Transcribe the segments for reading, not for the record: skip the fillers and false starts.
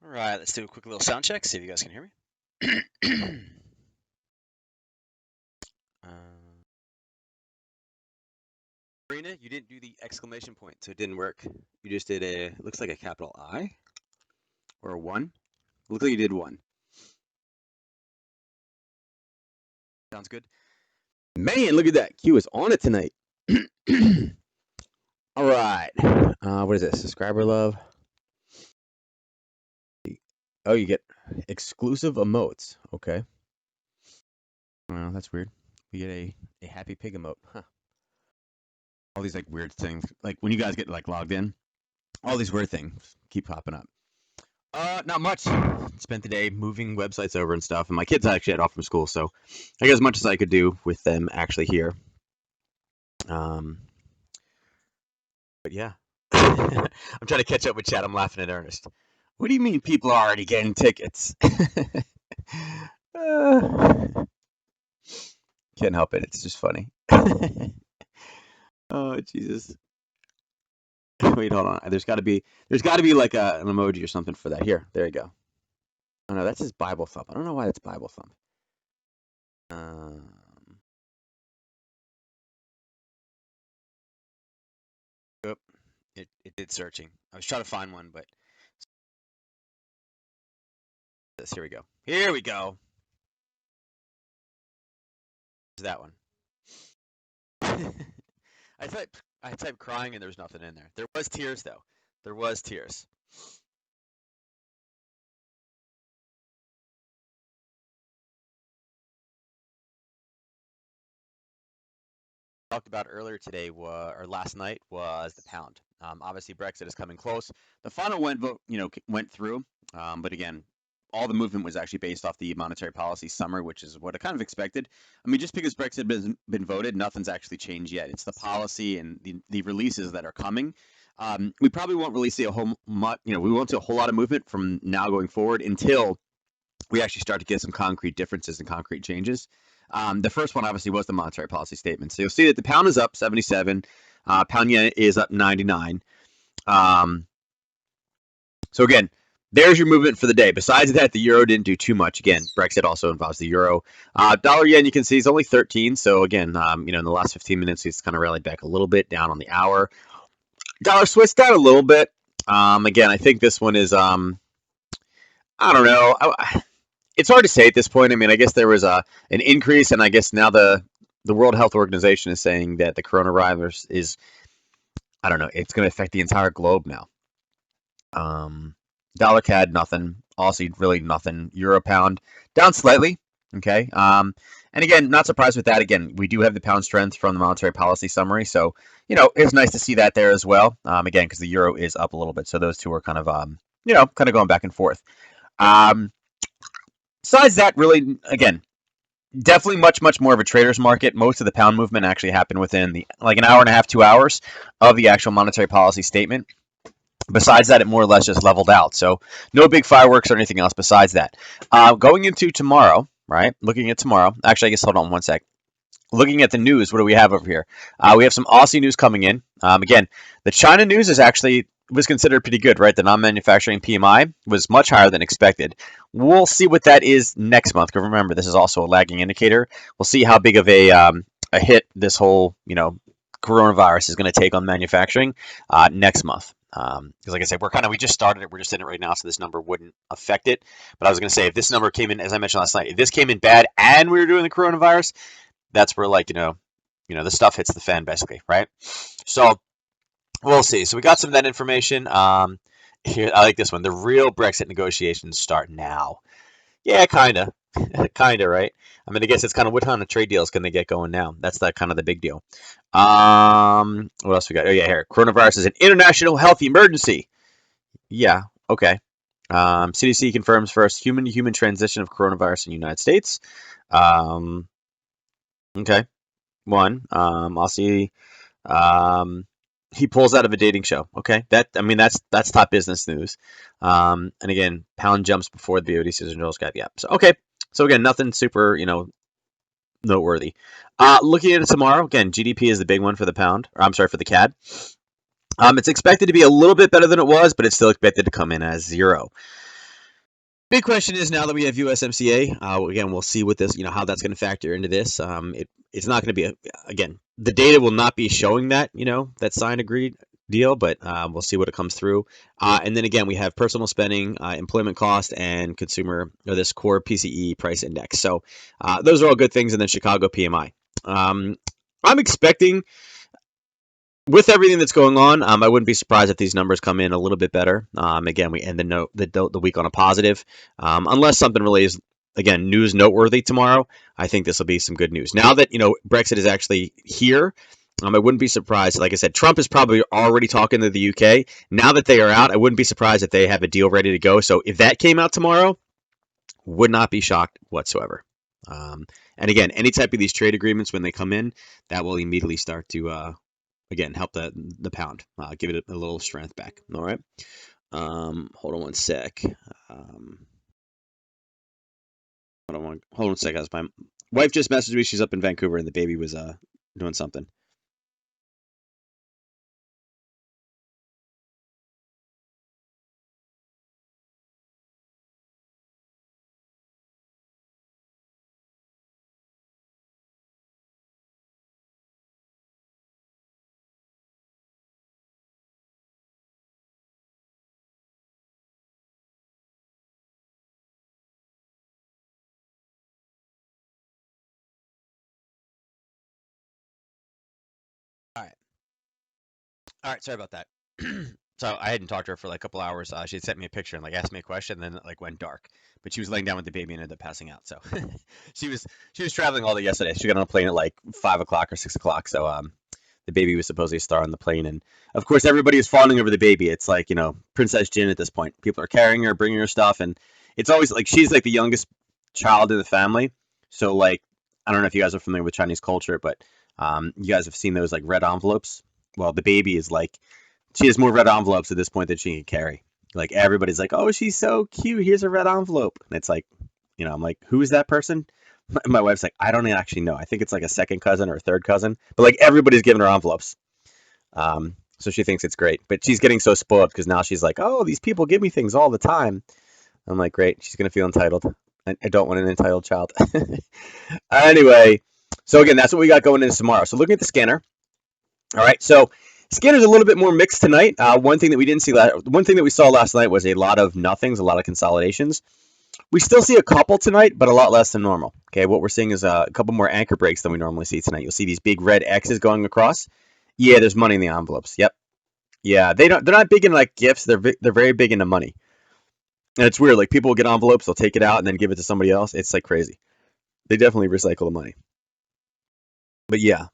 All right, let's do a quick little sound check, see if you guys can hear me. Marina, you didn't do the exclamation point, so it didn't work. You just did looks like a capital I or a 1. Looks like you did 1. Sounds good. Man, look at that. Q is on it tonight. All right. What is this? Subscriber love. Oh, you get exclusive emotes. Okay. Well, that's weird. We get a happy pig emote. Huh. All these like weird things. Like when you guys get like logged in, all these weird things keep popping up. Not much. Spent the day moving websites over and stuff, and my kids actually had off from school, so I got as much as I could do with them actually here. But yeah, I'm trying to catch up with chat. I'm laughing at Ernest. What do you mean people are already getting tickets? Can't help it. It's just funny. Oh Jesus. Wait, hold on. There's got to be like an emoji or something for that. Here, there you go. Oh no, that's his Bible thump. I don't know why that's Bible thump. Oop, it did searching. I was trying to find one, but here we go. Here we go. Is that one? I typed crying and there was nothing in there. There was tears though. There was tears. Talked about earlier today or last night was the pound. Obviously, Brexit is coming close. The final went through, but again, all the movement was actually based off the monetary policy summary, which is what I kind of expected. I mean, just because Brexit has been voted, nothing's actually changed yet. It's the policy and the releases that are coming. We probably won't really see a whole much, we won't see a whole lot of movement from now going forward until we actually start to get some concrete differences and concrete changes. The first one obviously was the monetary policy statement. So you'll see that the pound is up 77, pound yen is up 99. So again, there's your movement for the day. Besides that, the euro didn't do too much. Again, Brexit also involves the euro. Dollar yen, you can see, is only 13. So again, in the last 15 minutes, it's kind of rallied back a little bit down on the hour. Dollar Swiss down a little bit. Again, I think this one is, I don't know. It's hard to say at this point. I mean, I guess there was an increase, and I guess now the World Health Organization is saying that the coronavirus is, I don't know, it's going to affect the entire globe now. Dollar CAD, nothing. Aussie, really nothing. Euro pound, down slightly. Okay. And again, not surprised with that. Again, we do have the pound strength from the monetary policy summary. So, it's nice to see that there as well. Again, because the euro is up a little bit. So those two are kind of, kind of going back and forth. Besides that, really, again, definitely much more of a trader's market. Most of the pound movement actually happened within an hour and a half, 2 hours of the actual monetary policy statement. Besides that, it more or less just leveled out. So no big fireworks or anything else besides that. Going into tomorrow, right? Looking at tomorrow. Actually, I guess hold on one sec. Looking at the news, what do we have over here? We have some Aussie news coming in. Again, the China news was considered pretty good, right? The non-manufacturing PMI was much higher than expected. We'll see what that is next month. Because remember, this is also a lagging indicator. We'll see how big of a hit this whole coronavirus is going to take on manufacturing next month. Because like I said, we just started it. We're just in it right now, so this number wouldn't affect it. But I was going to say, if this number came in, as I mentioned last night, if this came in bad and we were doing the coronavirus, that's where the stuff hits the fan basically, right? So we'll see. So we got some of that information. Here, I like this one. The real Brexit negotiations start now. Yeah, kind of. Kind of, right? I mean, I guess it's kind of what kind of trade deals can they get going now? That's that kind of the big deal. What else we got? Oh, yeah, here. Coronavirus is an international health emergency. Yeah, okay. CDC confirms first human-to-human transition of coronavirus in the United States. Um, okay. One. I'll see. Um, he pulls out of a dating show. Okay, I mean that's top business news. And again, pound jumps before the BOD season rolls got. Yeah. So okay. So again, nothing super noteworthy. Looking at it tomorrow, again, GDP is the big one for the pound. Or I'm sorry, for the CAD. It's expected to be a little bit better than it was, but it's still expected to come in as 0. Big question is now that we have USMCA, again, we'll see what this, how that's going to factor into this. It's not going to be, again, the data will not be showing that, that signed agreed deal, but we'll see what it comes through. And then again, we have personal spending, employment cost, and consumer, or this core PCE price index. So those are all good things. And then Chicago PMI. I'm expecting, with everything that's going on, I wouldn't be surprised if these numbers come in a little bit better. Again, we end the week on a positive, unless something really is, again, news noteworthy tomorrow. I think this will be some good news. Now that Brexit is actually here, I wouldn't be surprised. Like I said, Trump is probably already talking to the UK. Now that they are out, I wouldn't be surprised if they have a deal ready to go. So if that came out tomorrow, would not be shocked whatsoever. And again, any type of these trade agreements when they come in, that will immediately start to again, help the pound, give it a little strength back. All right. Hold on one sec. Hold on one sec, guys. My wife just messaged me. She's up in Vancouver, and the baby was doing something. All right. All right. Sorry about that. So I hadn't talked to her for like a couple hours. She had sent me a picture and like asked me a question, and then it like went dark. But she was laying down with the baby and ended up passing out. So she was traveling all day yesterday. She got on a plane at like 5 o'clock or 6 o'clock. So the baby was supposedly a star on the plane, and of course everybody is fawning over the baby. It's like Princess Jin at this point. People are carrying her, bringing her stuff, and it's always like she's like the youngest child in the family. So like I don't know if you guys are familiar with Chinese culture, but you guys have seen those like red envelopes. Well, the baby is like she has more red envelopes at this point than she can carry. Like everybody's like, "Oh, she's so cute. Here's a red envelope," and it's like, I'm like, "Who is that person?" My wife's like, "I don't actually know. I think it's like a second cousin or a third cousin." But like everybody's giving her envelopes, so she thinks it's great. But she's getting so spoiled because now she's like, "Oh, these people give me things all the time." I'm like, "Great." She's gonna feel entitled. I don't want an entitled child. Anyway, so again, that's what we got going into tomorrow. So looking at the scanner. All right, so scanner's a little bit more mixed tonight. One thing that we saw last night was a lot of nothings, a lot of consolidations. We still see a couple tonight, but a lot less than normal. Okay, what we're seeing is a couple more anchor breaks than we normally see tonight. You'll see these big red X's going across. Yeah, there's money in the envelopes. Yep. Yeah, they're not big in like gifts. They're very big into money. And it's weird. Like people will get envelopes, they'll take it out and then give it to somebody else. It's like crazy. They definitely recycle the money. But yeah,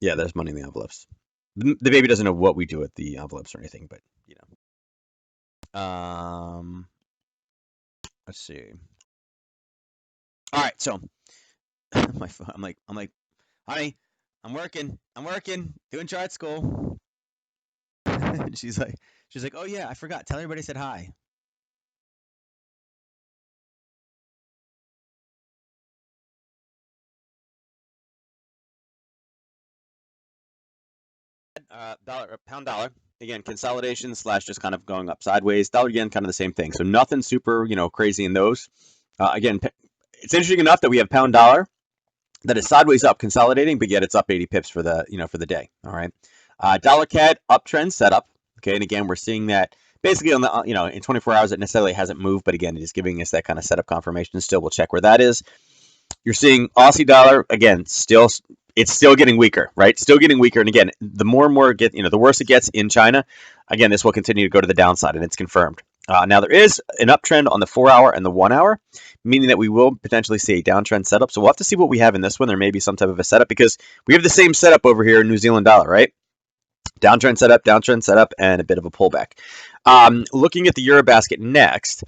there's money in the envelopes. The baby doesn't know what we do with the envelopes or anything, but let's see. All right, so my phone, I'm like, honey, I'm working, doing chart school. And she's like, oh yeah, I forgot. Tell everybody I said hi. Pound dollar again, consolidation slash just kind of going up sideways. Dollar yen, kind of the same thing. So nothing super, crazy in those. Again, it's interesting enough that we have pound dollar that is sideways up, consolidating, but yet it's up 80 pips for the day. All right. Dollar CAD uptrend setup. Okay, and again, we're seeing that basically on the in 24 hours it necessarily hasn't moved, but again, it is giving us that kind of setup confirmation. Still, we'll check where that is. You're seeing Aussie dollar again, still it's still getting weaker, right? Still getting weaker. And again, the more and more it gets, the worse it gets in China, again, this will continue to go to the downside, and it's confirmed. Now, there is an uptrend on the 4-hour and the 1-hour, meaning that we will potentially see a downtrend setup. So we'll have to see what we have in this one. There may be some type of a setup because we have the same setup over here in New Zealand dollar, right? Downtrend setup, and a bit of a pullback. Looking at the Eurobasket next.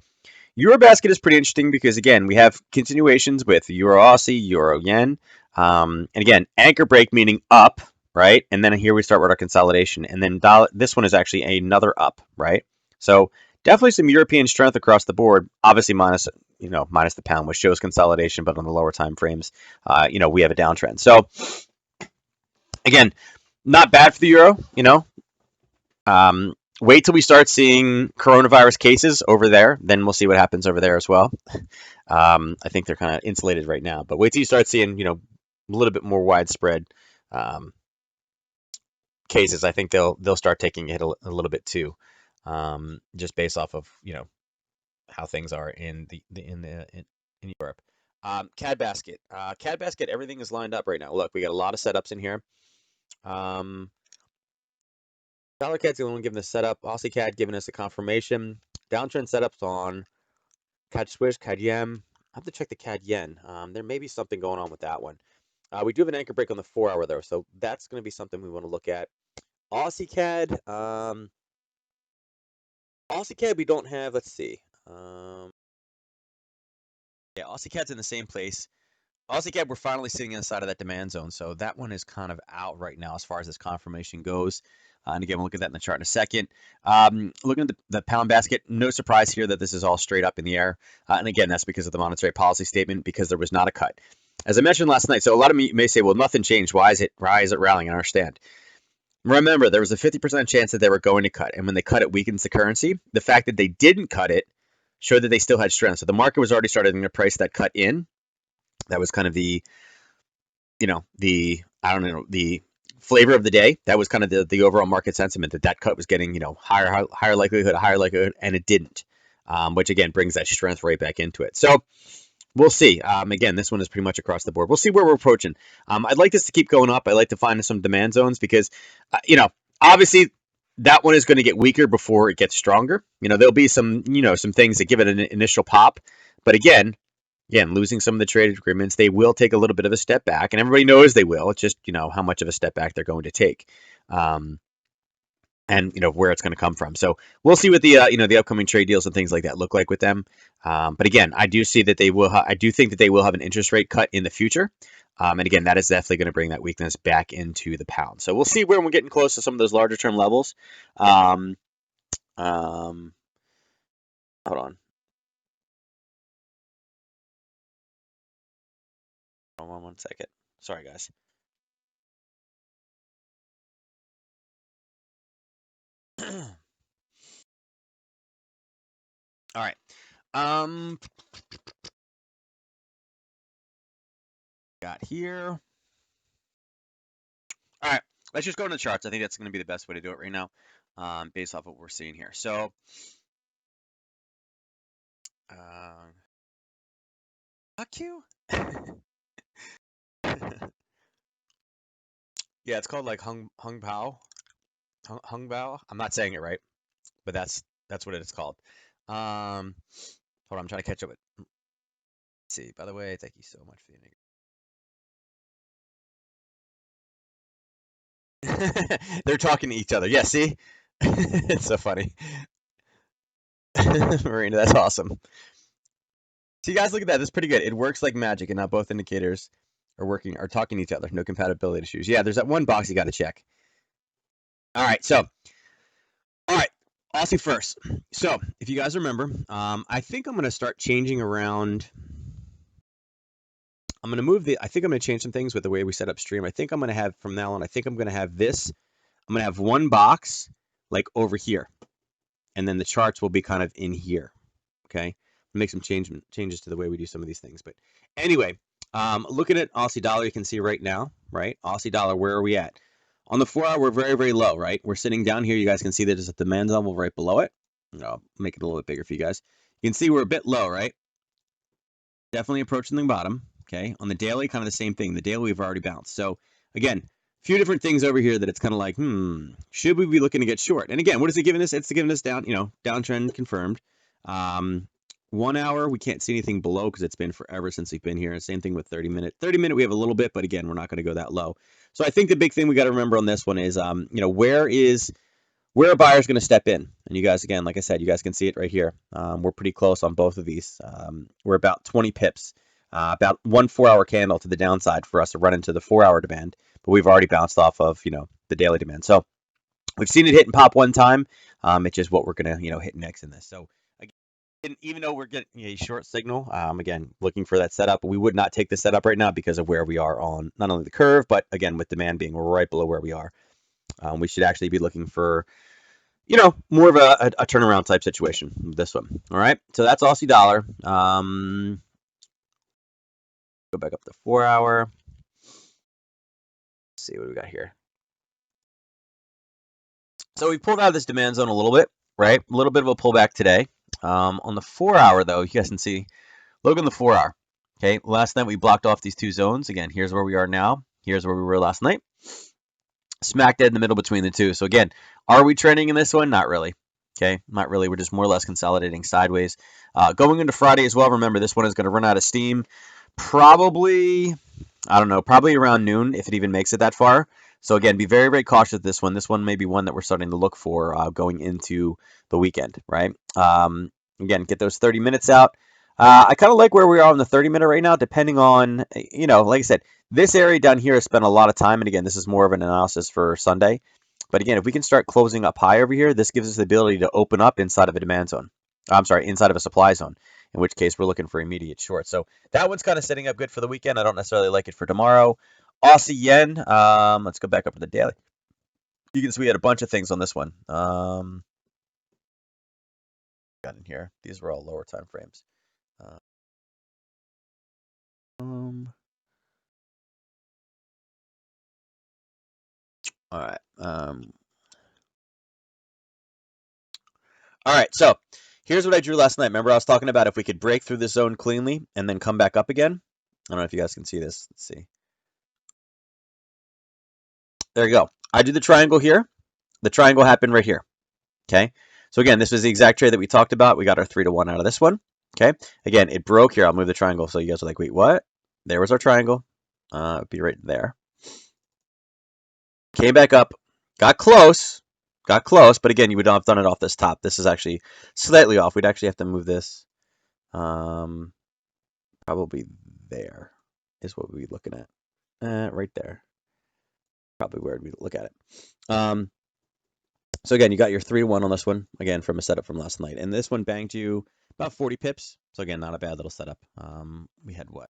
Eurobasket is pretty interesting because, again, we have continuations with Euro Aussie, Euro Yen. And again, anchor break meaning up, right? And then here we start with our consolidation. And then this one is actually another up, right? So definitely some European strength across the board, obviously minus the pound, which shows consolidation, but on the lower time frames, we have a downtrend. So again, not bad for the euro, wait till we start seeing coronavirus cases over there. Then we'll see what happens over there as well. I think they're kind of insulated right now, but wait till you start seeing, a little bit more widespread cases. I think they'll start taking a hit a little bit too, just based off of how things are in Europe. CAD basket, everything is lined up right now. Look, we got a lot of setups in here. Dollar CAD's the only one giving the setup. Aussie CAD giving us a confirmation. Downtrend setups on CAD Swiss, CAD Yen. I have to check the CAD Yen. There may be something going on with that one. We do have an anchor break on the 4-hour though, so that's going to be something we want to look at. Aussie CAD. Aussie CAD we don't have. Let's see. Yeah, Aussie CAD's in the same place. Aussie CAD, we're finally sitting inside of that demand zone, so that one is kind of out right now as far as this confirmation goes. And again, we'll look at that in the chart in a second. Looking at the pound basket, no surprise here that this is all straight up in the air. And again, that's because of the monetary policy statement, because there was not a cut. As I mentioned last night, so a lot of you may say, well, nothing changed. Why is it rallying? I understand. Remember, there was a 50% chance that they were going to cut. And when they cut, it weakens the currency. The fact that they didn't cut it showed that they still had strength. So the market was already starting to price that cut in. That was kind of the flavor of the day. That was kind of the overall market sentiment that cut was getting, higher likelihood, and it didn't, which again brings that strength right back into it. So we'll see. Again, this one is pretty much across the board. We'll see where we're approaching. I'd like this to keep going up. I'd like to find some demand zones because, obviously that one is going to get weaker before it gets stronger. There'll be some things that give it an initial pop, but again, losing some of the trade agreements, they will take a little bit of a step back, and everybody knows they will. It's just, how much of a step back they're going to take, and where it's going to come from. So we'll see what the upcoming trade deals and things like that look like with them. But again, I do see that they will. I do think that they will have an interest rate cut in the future. And again, that is definitely going to bring that weakness back into the pound. So we'll see when we're getting close to some of those larger term levels. Hold on. Hold on 1 second. Sorry, guys. All right. Got here. All right. Let's just go into the charts. I think that's going to be the best way to do it right now, based off what we're seeing here. So, fuck you. Yeah, it's called like Hung Bao. Hung Bao. I'm not saying it right, but that's what it's called. Hold on, I'm trying to catch up with. Let's see. By the way, thank you so much for the They're talking to each other. Yeah, see? It's so funny. Marina, that's awesome. See, guys, look at that. That's pretty good. It works like magic, and now both indicators are talking to each other. No compatibility issues. Yeah, there's that one box you got to check. All right, Aussie first. So, if you guys remember, I think I'm going to start changing around. I'm going to move I think I'm going to change some things with the way we set up stream. I think I'm going to have, from now on, I think I'm going to have this. I'm going to have one box like over here, and then the charts will be kind of in here. Okay, make some changes to the way we do some of these things. But anyway, looking at Aussie dollar, you can see right now, right? Aussie dollar, where are we at? On the 4-hour, we're very, very low, right? We're sitting down here. You guys can see that there's a demand level right below it. I'll make it a little bit bigger for you guys. You can see we're a bit low, right? Definitely approaching the bottom. Okay, on the daily, kind of the same thing. The daily, we've already bounced. So again, a few different things over here that it's kind of like, should we be looking to get short? And again, what is it giving us? It's giving us downtrend confirmed. 1 hour, we can't see anything below because it's been forever since we've been here. Same thing with 30 minute. 30 minute, we have a little bit, but again, we're not going to go that low. So I think the big thing we got to remember on this one is, where a buyer's going to step in. And you guys, again, like I said, you guys can see it right here. We're pretty close on both of these. We're about 20 pips, about 1 4-hour candle to the downside for us to run into the 4-hour demand, but we've already bounced off of, the daily demand. So we've seen it hit and pop one time. It's just what we're going to, hit next in this. So again, even though we're getting a short signal, again, looking for that setup, we would not take the setup right now because of where we are on not only the curve, but again, with demand being right below where we are. We should actually be looking for, more of a turnaround type situation with this one. All right, so that's Aussie dollar. Go back up to 4-hour. Let's see what we got here. So we pulled out of this demand zone a little bit, right? A little bit of a pullback today. On the 4-hour, though, you guys can see, look on the 4-hour. Okay, last night we blocked off these two zones. Again, here's where we are now. Here's where we were last night. Smack dead in the middle between the two. So again, are we trending in this one? Not really. Okay, not really. We're just more or less consolidating sideways. Going into Friday as well, remember this one is going to run out of steam probably, I don't know, probably around noon if it even makes it that far. So again, be very, very cautious with this one. This one may be one that we're starting to look for going into the weekend, right? Again, get those 30 minutes out. I kind of like where we are on the 30-minute right now, depending on, like I said, this area down here has spent a lot of time. And again, this is more of an analysis for Sunday. But again, if we can start closing up high over here, this gives us the ability to open up inside of a demand zone. I'm sorry, inside of a supply zone, in which case we're looking for immediate short. So that one's kind of setting up good for the weekend. I don't necessarily like it for tomorrow. Aussie yen, let's go back up to the daily. You can see we had a bunch of things on this one. Got in here. These were all lower time frames. All right. All right, so here's what I drew last night. Remember I was talking about if we could break through the zone cleanly and then come back up again? I don't know if you guys can see this. Let's see. There you go. I drew the triangle here. The triangle happened right here. Okay. So again, this was the exact trade that we talked about. We got our 3-to-1 out of this one. Okay. Again, it broke here. I'll move the triangle so you guys are like, wait, what? There was our triangle. It'd be right there. Came back up. Got close. Got close, but again, you would not have done it off this top. This is actually slightly off. We'd actually have to move this. Probably there is what we'd be looking at. Right there. Probably where we'd look at it. So again, you got your 3-to-1 on this one, again, from a setup from last night. And this one banged you about 40 pips. So again, not a bad little setup. We had what?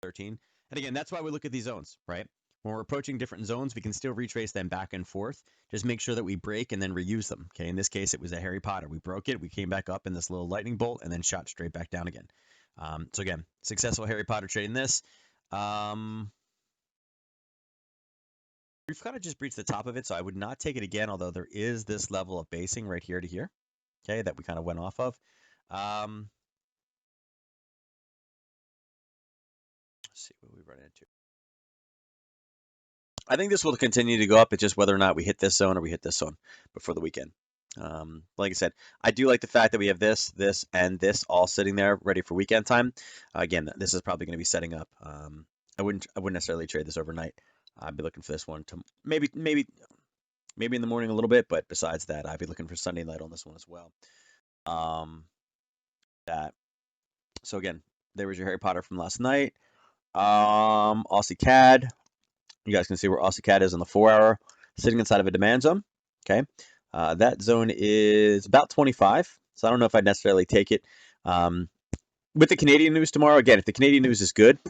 13. And again, that's why we look at these zones, right? When we're approaching different zones, we can still retrace them back and forth. Just make sure that we break and then reuse them. Okay, in this case, it was a Harry Potter. We broke it, we came back up in this little lightning bolt, and then shot straight back down again. So again, successful Harry Potter trade in this. We've kind of just breached the top of it, so I would not take it again, although there is this level of basing right here to here, okay, that we kind of went off of. Let's see what we run into. I think this will continue to go up. It's just whether or not we hit this zone or we hit this zone before the weekend. Like I said, I do like the fact that we have this, and this all sitting there ready for weekend time. Again, this is probably going to be setting up. I wouldn't necessarily trade this overnight. I'd be looking for this one to maybe in the morning a little bit, but besides that, I'd be looking for Sunday night on this one as well. So again, there was your Harry Potter from last night. Aussie CAD. You guys can see where Aussie CAD is on the 4-hour, sitting inside of a demand zone. Okay, that zone is about 25. So I don't know if I'd necessarily take it. With the Canadian news tomorrow, again, if the Canadian news is good,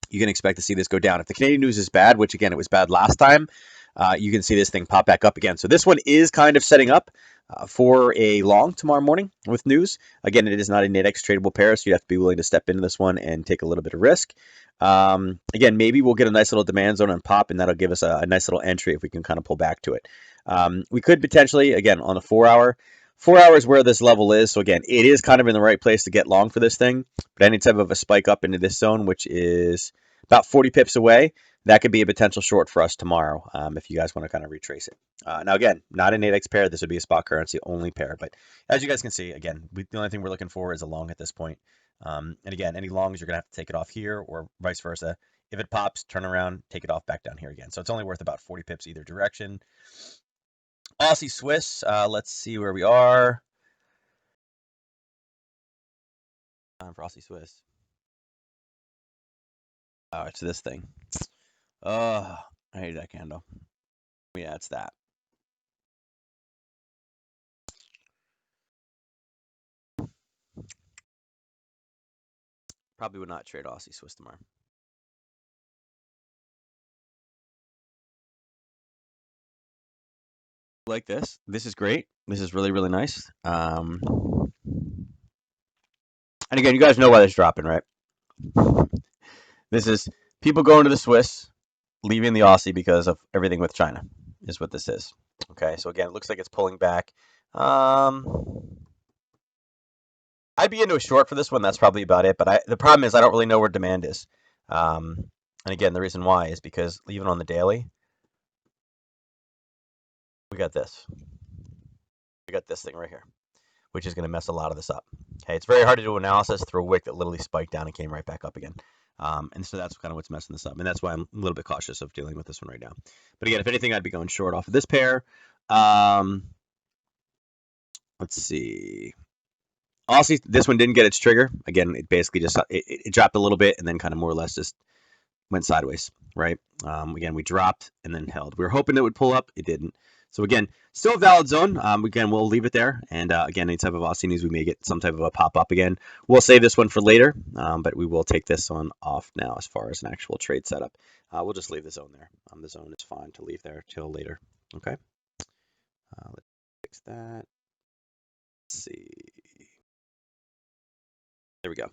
you can expect to see this go down. If the Canadian news is bad, which again, it was bad last time, you can see this thing pop back up again. So this one is kind of setting up for a long tomorrow morning with news. Again, it is not a Nadex tradable pair, so you have to be willing to step into this one and take a little bit of risk. Again, maybe we'll get a nice little demand zone and pop, and that'll give us a nice little entry if we can kind of pull back to it. We could potentially, again, on the 4-hour, 4 hours where this level is. So again, it is kind of in the right place to get long for this thing, but any type of a spike up into this zone, which is about 40 pips away. That could be a potential short for us tomorrow if you guys want to kind of retrace it. Now, again, not an 8x pair. This would be a spot currency only pair. But as you guys can see, again, the only thing we're looking for is a long at this point. And again, any longs, you're going to have to take it off here or vice versa. If it pops, turn around, take it off back down here again. So it's only worth about 40 pips either direction. Aussie Swiss, let's see where we are. Time for Aussie Swiss. Oh, it's this thing. Oh, I hate that candle. Yeah, it's that. Probably would not trade Aussie Swiss tomorrow. Like this. This is great. This is really, really nice. And again, you guys know why this is dropping, right? This is people going to the Swiss, leaving the Aussie because of everything with China, is what this is. Okay, so again, it looks like it's pulling back. I'd be into a short for this one. That's probably about it. But the problem is I don't really know where demand is. And again, the reason why is because even on the daily, we got this. We got this thing right here, which is going to mess a lot of this up. Okay, it's very hard to do analysis through a wick that literally spiked down and came right back up again. And so that's kind of what's messing this up. And that's why I'm a little bit cautious of dealing with this one right now. But again, if anything, I'd be going short off of this pair. Let's see. Aussie, this one didn't get its trigger. Again, it basically just it dropped a little bit and then kind of more or less just went sideways, right? Again, we dropped and then held. We were hoping it would pull up. It didn't. So again, still a valid zone. Again, we'll leave it there. And again, any type of Aussie news, we may get some type of a pop up again. We'll save this one for later, but we will take this one off now as far as an actual trade setup. We'll just leave the zone there. The zone is fine to leave there till later. Okay. Let's fix that. Let's see. There we go.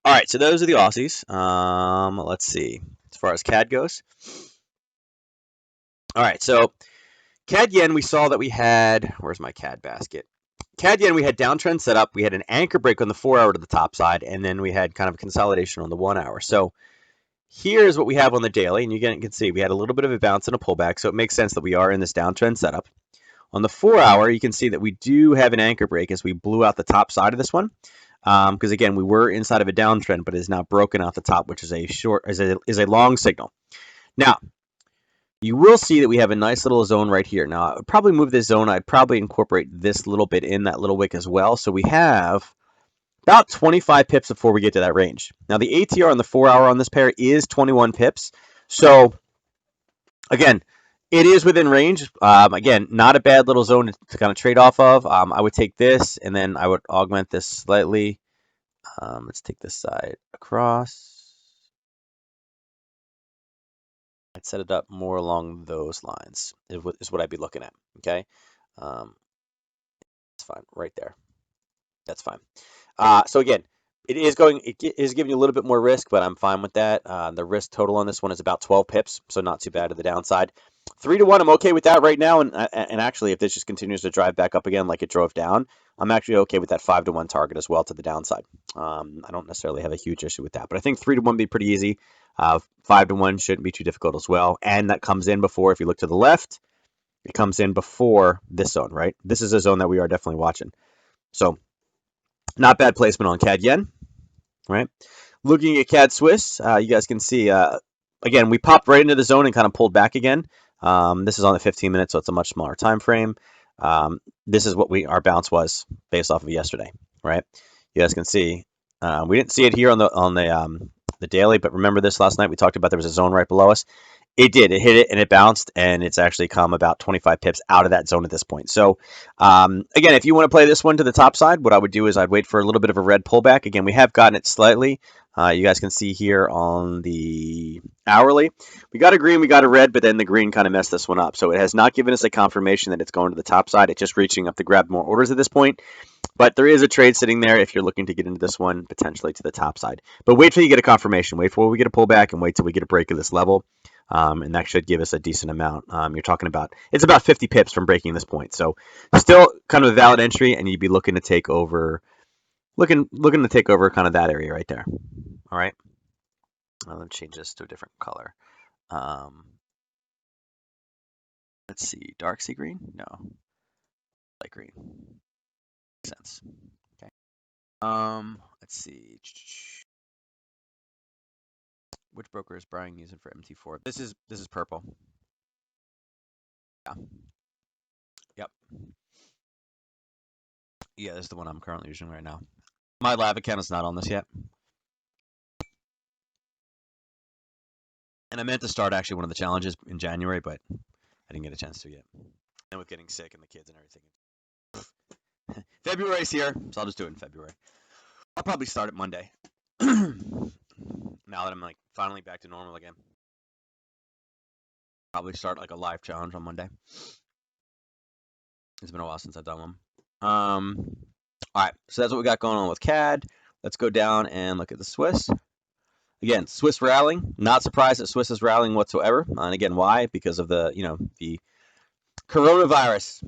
All right, so those are the Aussies. Let's see. As far as CAD goes. All right, so CAD yen, we saw that we had, where's my CAD basket? CAD yen, we had downtrend set up. We had an anchor break on the 4 hour to the top side, and then we had kind of a consolidation on the 1 hour. So here's what we have on the daily, and you can see we had a little bit of a bounce and a pullback, so it makes sense that we are in this downtrend setup. On the 4 hour, you can see that we do have an anchor break as we blew out the top side of this one. Because again, we were inside of a downtrend, but it is now broken out the top, which is a long signal. Now, you will see that we have a nice little zone right here. Now, I would probably move this zone. I'd probably incorporate this little bit in that little wick as well. So we have about 25 pips before we get to that range. Now, the ATR on the 4 hour on this pair is 21 pips. So again, it is within range. Again, not a bad little zone to kind of trade off of. I would take this, and then I would augment this slightly. Let's take this side across. I'd set it up more along those lines, is what I'd be looking at, okay? It's fine, right there. That's fine. So again, it is giving you a little bit more risk, but I'm fine with that. The risk total on this one is about 12 pips, so not too bad to the downside. 3 to 1, I'm okay with that right now. And actually, if this just continues to drive back up again like it drove down, I'm actually okay with that 5 to 1 target as well to the downside. I don't necessarily have a huge issue with that, but I think 3 to 1 would be pretty easy. 5 to 1 shouldn't be too difficult as well. And that comes in before, if you look to the left, it comes in before this zone, right? This is a zone that we are definitely watching. So not bad placement on CAD yen, right? Looking at CAD Swiss, you guys can see, again, we popped right into the zone and kind of pulled back again. This is on the 15 minutes, so it's a much smaller time frame. This is what our bounce was based off of yesterday, right? You guys can see we didn't see it here on the daily, but remember this last night we talked about there was a zone right below us. It did. It hit it and it bounced, and it's actually come about 25 pips out of that zone at this point. So, again, if you want to play this one to the top side, what I would do is I'd wait for a little bit of a red pullback. Again, we have gotten it slightly. You guys can see here on the hourly. We got a green, we got a red, but then the green kind of messed this one up. So it has not given us a confirmation that it's going to the top side. It's just reaching up to grab more orders at this point. But there is a trade sitting there if you're looking to get into this one, potentially to the top side. But wait till you get a confirmation. Wait for we get a pullback and wait till we get a break of this level. And that should give us a decent amount. You're talking about, it's about 50 pips from breaking this point. So still kind of a valid entry, and you'd be looking to take over, looking to take over kind of that area right there. All right. Let's change this to a different color. Let's see, dark sea green? No, light green. Makes sense. Okay. Let's see. Which broker is Brian using for MT4? This is purple. Yeah. Yep. Yeah, this is the one I'm currently using right now. My live account is not on this yet. And I meant to start actually one of the challenges in January, but I didn't get a chance to yet. And with getting sick and the kids and everything. February's here, so I'll just do it in February. I'll probably start it Monday. Now that I'm like finally back to normal again. Probably start like a live challenge on Monday. It's been a while since I've done one. All right, so that's what we got going on with CAD. Let's go down and look at the Swiss. Again, Swiss rallying. Not surprised that Swiss is rallying whatsoever. And again, why? Because of the the coronavirus.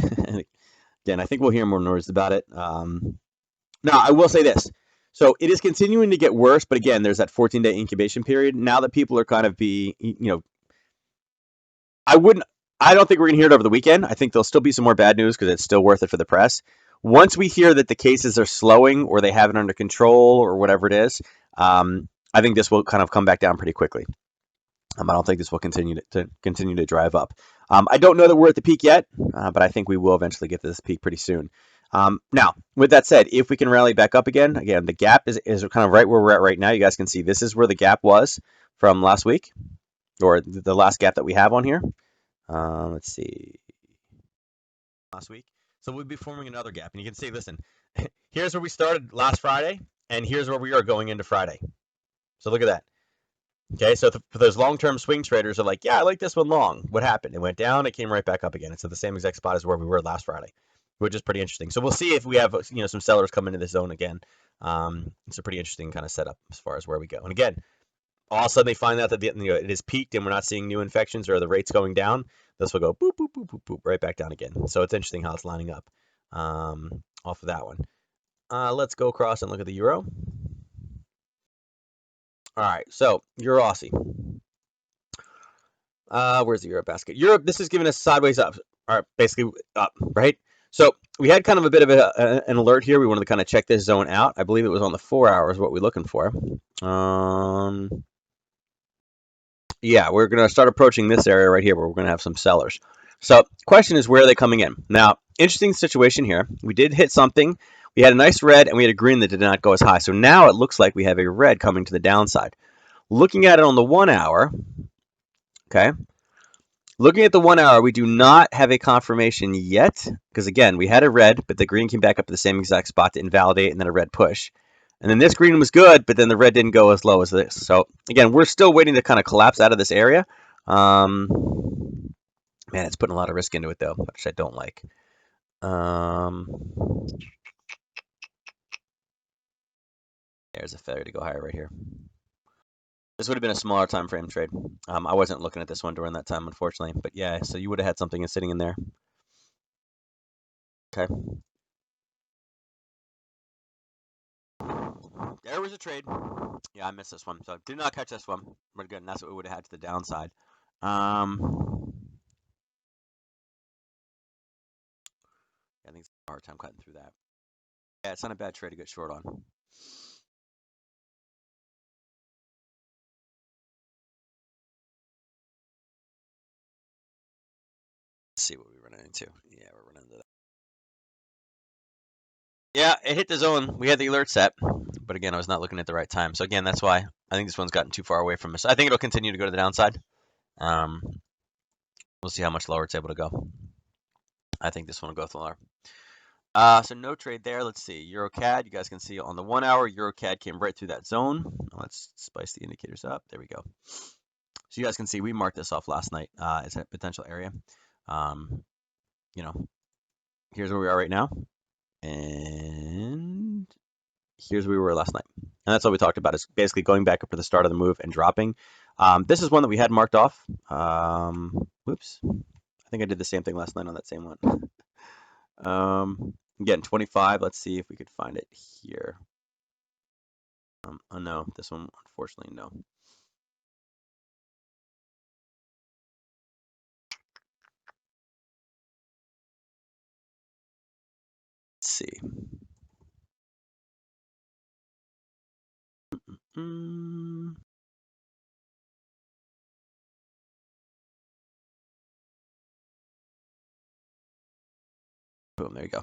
Again, I think we'll hear more noise about it. Now, I will say this. So it is continuing to get worse, but again, there's that 14-day incubation period. Now that people are kind of I don't think we're going to hear it over the weekend. I think there'll still be some more bad news because it's still worth it for the press. Once we hear that the cases are slowing or they have it under control or whatever it is, I think this will kind of come back down pretty quickly. I don't think this will continue to drive up. I don't know that we're at the peak yet, but I think we will eventually get to this peak pretty soon. Now, with that said, if we can rally back up again, the gap is kind of right where we're at right now. You guys can see this is where the gap was from last week, or the last gap that we have on here. Let's see, last week. So we'll be forming another gap, and you can see, listen, here's where we started last Friday, and here's where we are going into Friday. So look at that. Okay, so for those long-term swing traders are like, yeah, I like this one long. What happened? It went down, it came right back up again. It's at the same exact spot as where we were last Friday, which is pretty interesting. So we'll see if we have some sellers come into this zone again. It's a pretty interesting kind of setup as far as where we go. And again, all of a sudden they find out that it has peaked and we're not seeing new infections or the rates going down. This will go boop, boop, boop, boop, boop, right back down again. So it's interesting how it's lining up off of that one. Let's go across and look at the euro. All right, so Euro Aussie. Where's the Euro basket? Europe, this is giving us sideways up, or basically up, right? So we had kind of a bit of an alert here. We wanted to kind of check this zone out. I believe it was on the 4 hours, what we're looking for. Yeah, we're going to start approaching this area right here where we're going to have some sellers. So question is, where are they coming in? Now, interesting situation here. We did hit something. We had a nice red and we had a green that did not go as high. So now it looks like we have a red coming to the downside. Looking at it on the 1 hour, okay, looking at the 1 hour, we do not have a confirmation yet because, again, we had a red, but the green came back up to the same exact spot to invalidate and then a red push. And then this green was good, but then the red didn't go as low as this. So, again, we're still waiting to kind of collapse out of this area. Man, it's putting a lot of risk into it, though, which I don't like. There's a failure to go higher right here. This would have been a smaller time frame trade. I wasn't looking at this one during that time, unfortunately. But yeah, so you would have had something sitting in there. Okay. There was a trade. Yeah, I missed this one. So did not catch this one. But again, that's what we would have had to the downside. I think it's a hard time cutting through that. Yeah, it's not a bad trade to get short on. Let's see what we run into. Yeah, we're running into that. Yeah, it hit the zone. We had the alert set, but again, I was not looking at the right time. So again, that's why I think this one's gotten too far away from us. I think it'll continue to go to the downside. We'll see how much lower it's able to go. I think this one will go lower. So no trade there. Let's see. EuroCAD, you guys can see on the 1 hour, EuroCAD came right through that zone. Let's spice the indicators up. There we go. So you guys can see we marked this off last night as a potential area. Here's where we are right now. And here's where we were last night. And that's all we talked about, is basically going back up to the start of the move and dropping. This is one that we had marked off. Whoops. I think I did the same thing last night on that same one. Again, 25. Let's see if we could find it here. Oh no, this one unfortunately no. Let's see. Mm. Boom, there you go.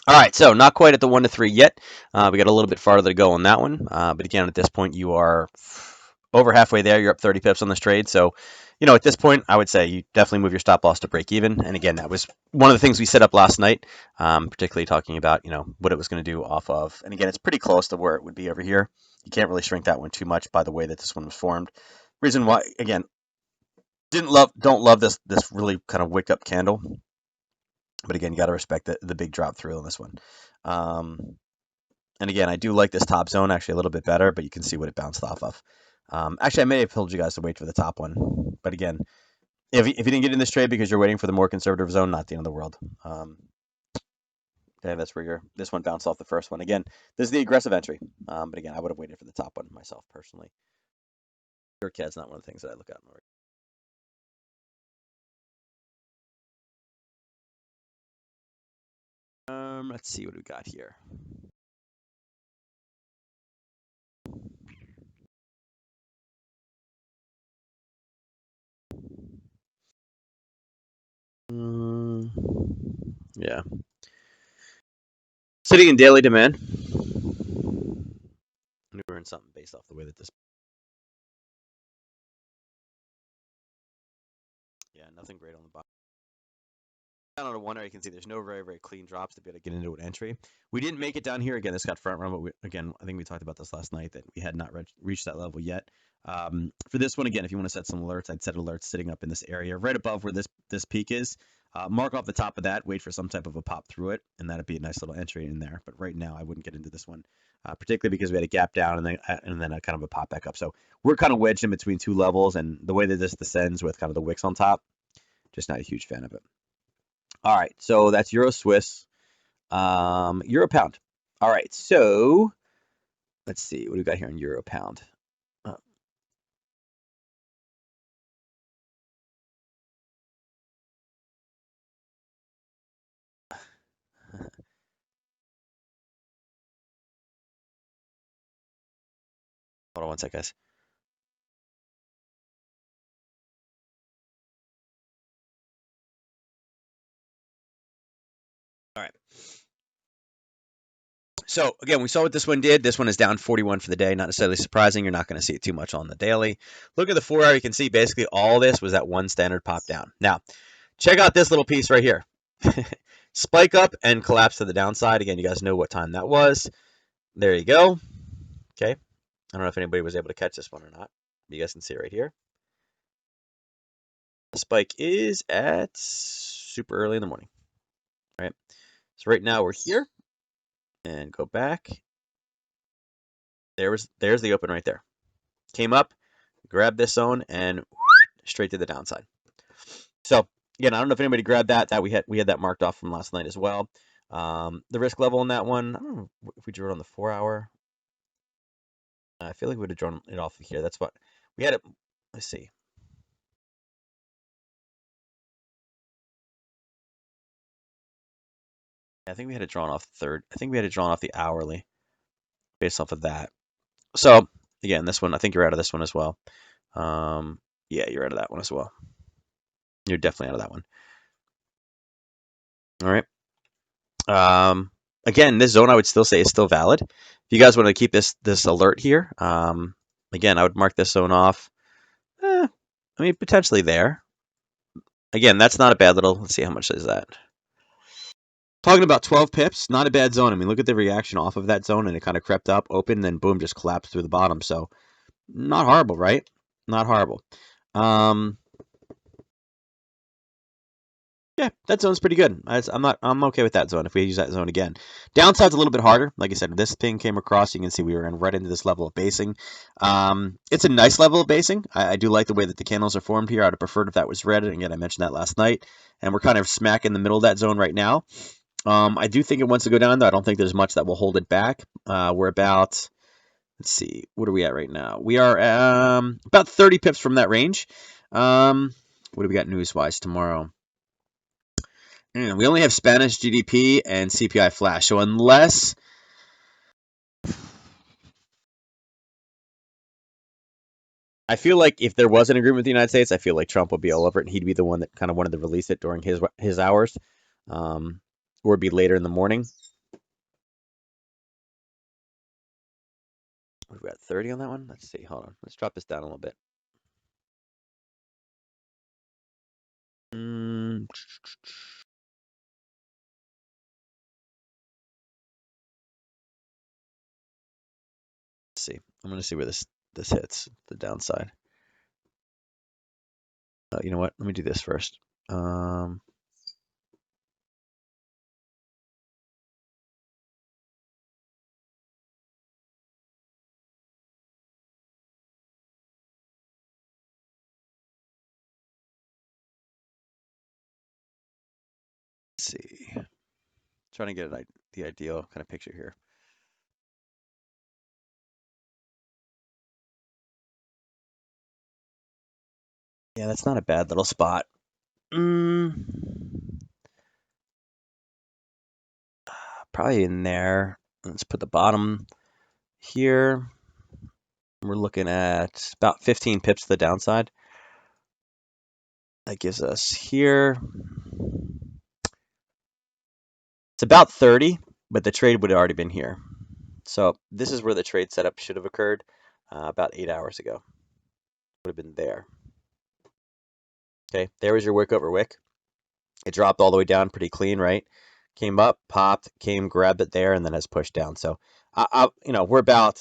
All right, so not quite at the 1 to 3 yet. We got a little bit farther to go on that one. But again, at this point, you are over halfway there. You're up 30 pips on this trade. So, at this point, I would say you definitely move your stop loss to break even. And again, that was one of the things we set up last night, particularly talking about, what it was going to do off of. And again, it's pretty close to where it would be over here. You can't really shrink that one too much by the way that this one was formed. Reason why, again, don't love this really kind of wick up candle. But again, you got to respect the big drop through on this one. And again, I do like this top zone actually a little bit better, but you can see what it bounced off of. Actually, I may have told you guys to wait for the top one. But again, if you didn't get in this trade because you're waiting for the more conservative zone, not the end of the world. Okay, that's where this one bounced off the first one. Again, this is the aggressive entry. But again, I would have waited for the top one myself personally. Your CAD's not one of the things that I look at. Let's see what we got here. Yeah. Sitting in daily demand. We were in something based off the way that this. Yeah, nothing great on the bottom. Down on a 1, you can see there's no very, very clean drops to be able to get into an entry. We didn't make it down here. Again, this got front run, but again, I think we talked about this last night that we had not reached that level yet. For this one, again, if you want to set some alerts, I'd set alerts sitting up in this area right above where this peak is. Mark off the top of that, wait for some type of a pop through it, and that'd be a nice little entry in there. But right now, I wouldn't get into this one, particularly because we had a gap down and then a kind of a pop back up. So we're kind of wedged in between two levels, and the way that this descends with kind of the wicks on top, just not a huge fan of it. All right, so that's Euro Swiss, Euro Pound. All right, so let's see what do we got here in Euro Pound. Hold on one sec, guys. All right. So again, we saw what this one did. This one is down 41 for the day. Not necessarily surprising. You're not going to see it too much on the daily. Look at the 4 hour. You can see basically all this was that one standard pop down. Now, check out this little piece right here. Spike up and collapse to the downside. Again, you guys know what time that was. There you go. Okay. I don't know if anybody was able to catch this one or not. You guys can see it right here. The spike is at super early in the morning. All right. So right now we're here. And go back. There's the open right there. Came up, grabbed this zone, and straight to the downside. So again, I don't know if anybody grabbed that. That we had that marked off from last night as well. The risk level on that one, I don't know if we drew it on the 4 hour. I feel like we would have drawn it off of here. That's what we had it. Let's see. I think we had it drawn off third. I think we had it drawn off the hourly based off of that. So again, this one, I think you're out of this one as well. Yeah, you're out of that one as well. You're definitely out of that one. All right. Again, this zone I would still say is still valid. If you guys want to keep this alert here, again, I would mark this zone off. I mean, potentially there. Again, that's not a bad little. Let's see how much is that. Talking about 12 pips, not a bad zone. I mean, look at the reaction off of that zone, and it kind of crept up, opened, then boom, just collapsed through the bottom. So, not horrible, right? Not horrible. Yeah, that zone's pretty good. I'm okay with that zone if we use that zone again. Downside's a little bit harder. Like I said, this ping came across. You can see we were right into this level of basing. It's a nice level of basing. I do like the way that the candles are formed here. I'd have preferred if that was red. And again, I mentioned that last night. And we're kind of smack in the middle of that zone right now. I do think it wants to go down, though. I don't think there's much that will hold it back. We're about Let's see, what are we at right now? We are about 30 pips from that range. What do we got news-wise tomorrow? We only have Spanish GDP and CPI flash. So unless I feel like if there was an agreement with the United States, I feel like Trump would be all over it, and he'd be the one that kind of wanted to release it during his hours, or it'd be later in the morning. We've got 30 on that one. Let's see. Hold on. Let's drop this down a little bit. Let's see. I'm going to see where this hits the downside. You know what? Let me do this first. Let's see. Trying to get the ideal kind of picture here. Yeah, that's not a bad little spot. Probably in there. Let's put the bottom here. We're looking at about 15 pips to the downside. That gives us here. It's about 30, but the trade would have already been here. So this is where the trade setup should have occurred about 8 hours ago. Would have been there. Okay, there was your wick over wick. It dropped all the way down pretty clean, right? Came up, popped, grabbed it there, and then has pushed down. So, we're about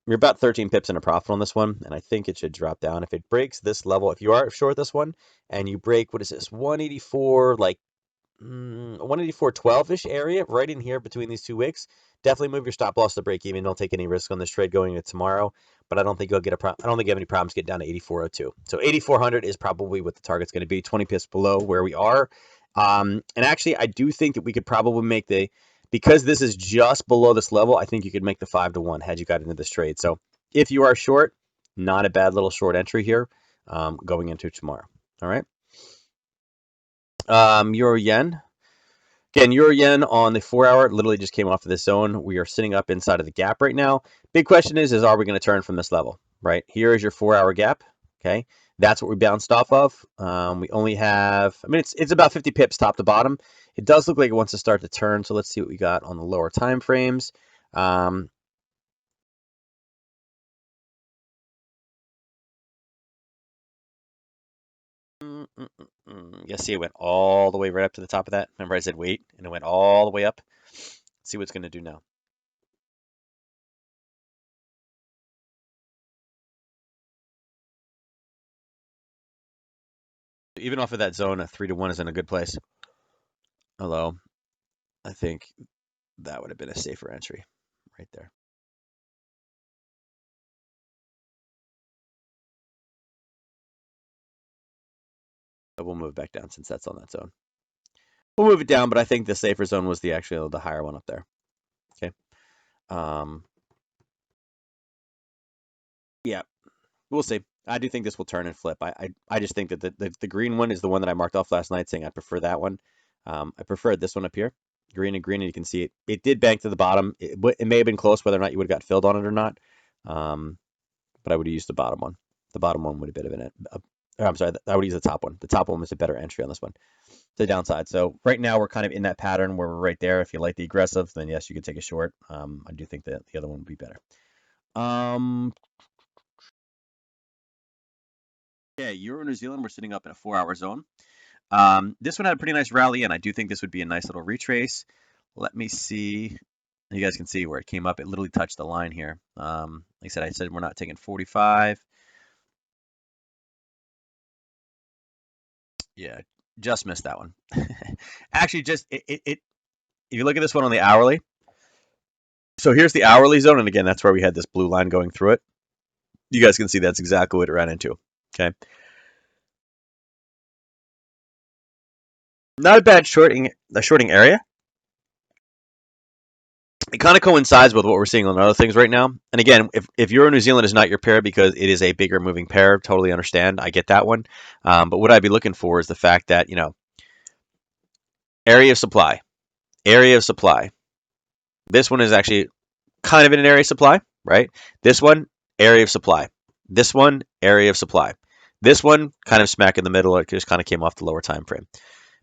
13 pips in a profit on this one, and I think it should drop down. If it breaks this level, if you are short this one, and you break, what is this, 184, like 184.12-ish area, right in here between these two wicks, definitely move your stop loss to break even. Don't take any risk on this trade going into tomorrow, but I don't think you'll get I don't think you have any problems getting down to 84.02. So 8400 is probably what the target's going to be, 20 pips below where we are. And actually, I do think that we could probably make because this is just below this level, I think you could make the 5-to-1 had you got into this trade. So if you are short, not a bad little short entry here going into tomorrow. All right. Euro yen. Again, euro yen on the 4-hour literally just came off of this zone. We are sitting up inside of the gap right now. Big question is are we going to turn from this level? Right here is your 4-hour gap. Okay, that's what we bounced off of. We only have, it's about 50 pips top to bottom. It does look like it wants to start to turn. So let's see what we got on the lower time frames. You see, it went all the way right up to the top of that. Remember, I said wait, and it went all the way up. Let's see what's going to do now. Even off of that zone, a 3-to-1 is in a good place. Although, I think that would have been a safer entry right there. But we'll move back down since that's on that zone. We'll move it down, but I think the safer zone was the higher one up there. Okay. Yeah, we'll see. I do think this will turn and flip. I just think that the green one is the one that I marked off last night, saying I prefer that one. I prefer this one up here, green, and you can see it. It did bank to the bottom. It may have been close whether or not you would have got filled on it or not. But I would have used the bottom one. The bottom one would have been I'm sorry, I would use the top one. The top one was a better entry on this one. The downside. So right now we're kind of in that pattern where we're right there. If you like the aggressive, then yes, you could take a short. I do think that the other one would be better. Yeah, Euro New Zealand, we're sitting up in a 4-hour zone. This one had a pretty nice rally, and I do think this would be a nice little retrace. Let me see. You guys can see where it came up. It literally touched the line here. Like I said we're not taking 45. Yeah, just missed that one. Actually, if you look at this one on the hourly, so here's the hourly zone, and again, that's where we had this blue line going through it. You guys can see that's exactly what it ran into. Okay, not a bad shorting area. it kind of coincides with what we're seeing on other things right now. And again, if Euro New Zealand is not your pair because it is a bigger moving pair, totally understand. I get that one. But what I'd be looking for is the fact that, area of supply, area of supply. This one is actually kind of in an area of supply, right? This one, area of supply. This one, area of supply. This one, kind of smack in the middle. It just kind of came off the lower time frame.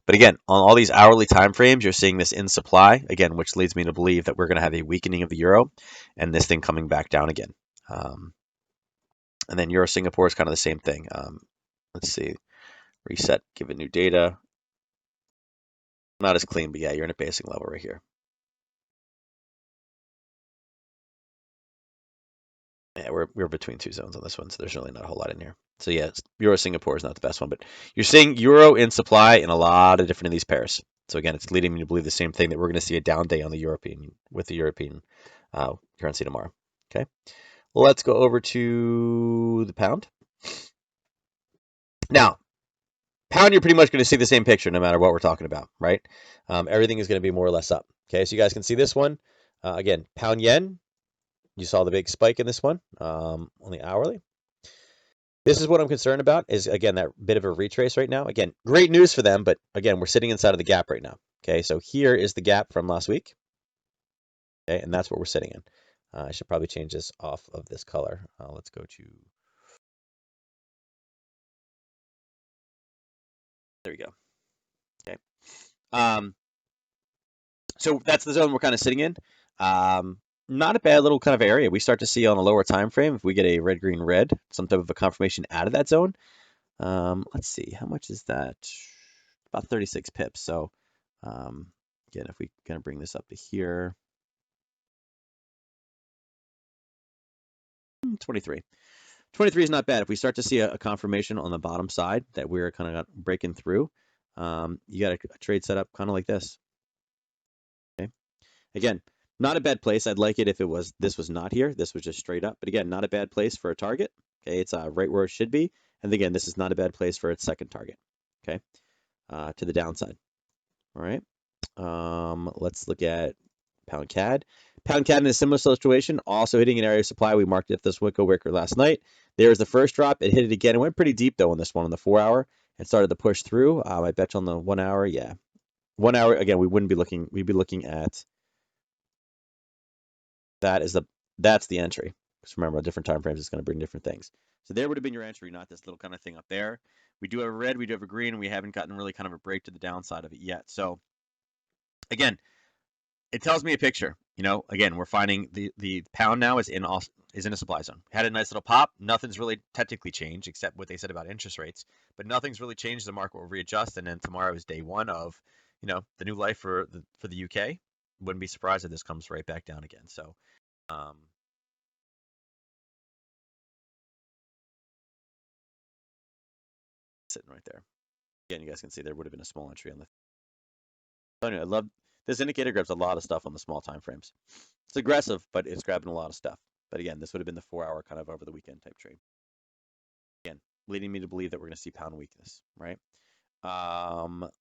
But again, on all these hourly time frames, you're seeing this in supply again, which leads me to believe that we're going to have a weakening of the euro and this thing coming back down again. And then Euro Singapore is kind of the same thing. Let's see, reset, give it new data. Not as clean, but yeah, you're in a basing level right here. Yeah, we're between two zones on this one, so there's really not a whole lot in here. So yeah, Euro Singapore is not the best one, but you're seeing euro in supply in a lot of different of these pairs. So again, it's leading me to believe the same thing, that we're going to see a down day on the European with the European currency tomorrow. Okay, well, let's go over to the pound. Now, pound, you're pretty much going to see the same picture no matter what we're talking about, right? Everything is going to be more or less up. Okay, so you guys can see this one. Again, pound yen, you saw the big spike in this one on the hourly. This is what I'm concerned about is, again, that bit of a retrace right now. Again, great news for them, but again, we're sitting inside of the gap right now. Okay, so here is the gap from last week. Okay, and that's what we're sitting in. I should probably change this off of this color. Let's go to, there we go. Okay. So that's the zone we're kind of sitting in. Not a bad little kind of area. We start to see on a lower time frame, if we get a red, green, red, some type of a confirmation out of that zone. Let's see, how much is that? About 36 pips. So again, if we kind of bring this up to here, 23. 23 is not bad. If we start to see a confirmation on the bottom side that we're kind of breaking through, you got a trade set up kind of like this. Okay. Again, not a bad place. I'd like it if this was not here. This was just straight up. But again, not a bad place for a target. Okay, it's right where it should be. And again, this is not a bad place for its second target. Okay, to the downside. All right. Let's look at pound CAD. Pound CAD in a similar situation, also hitting an area of supply. We marked it this wicker last night. There's the first drop. It hit it again. It went pretty deep though on this one on the 4 hour and started to push through. I bet you on the 1 hour, yeah. 1 hour again. We'd be looking at that's the entry. Because remember, different time frames is going to bring different things. So there would have been your entry, not this little kind of thing up there. We do have a red, we do have a green, and we haven't gotten really kind of a break to the downside of it yet. So again, it tells me a picture. Again, we're finding the pound now is in a supply zone. Had a nice little pop. Nothing's really technically changed except what they said about interest rates, but nothing's really changed. The market will readjust, and then tomorrow is day one of the new life for the UK. Wouldn't be surprised if this comes right back down again. So sitting right there. Again, you guys can see there would have been a small entry on the. Anyway, I love this indicator grabs a lot of stuff on the small time frames. It's aggressive, but it's grabbing a lot of stuff. But again, this would have been the 4 hour kind of over the weekend type trade. Again, leading me to believe that we're going to see pound weakness, right? What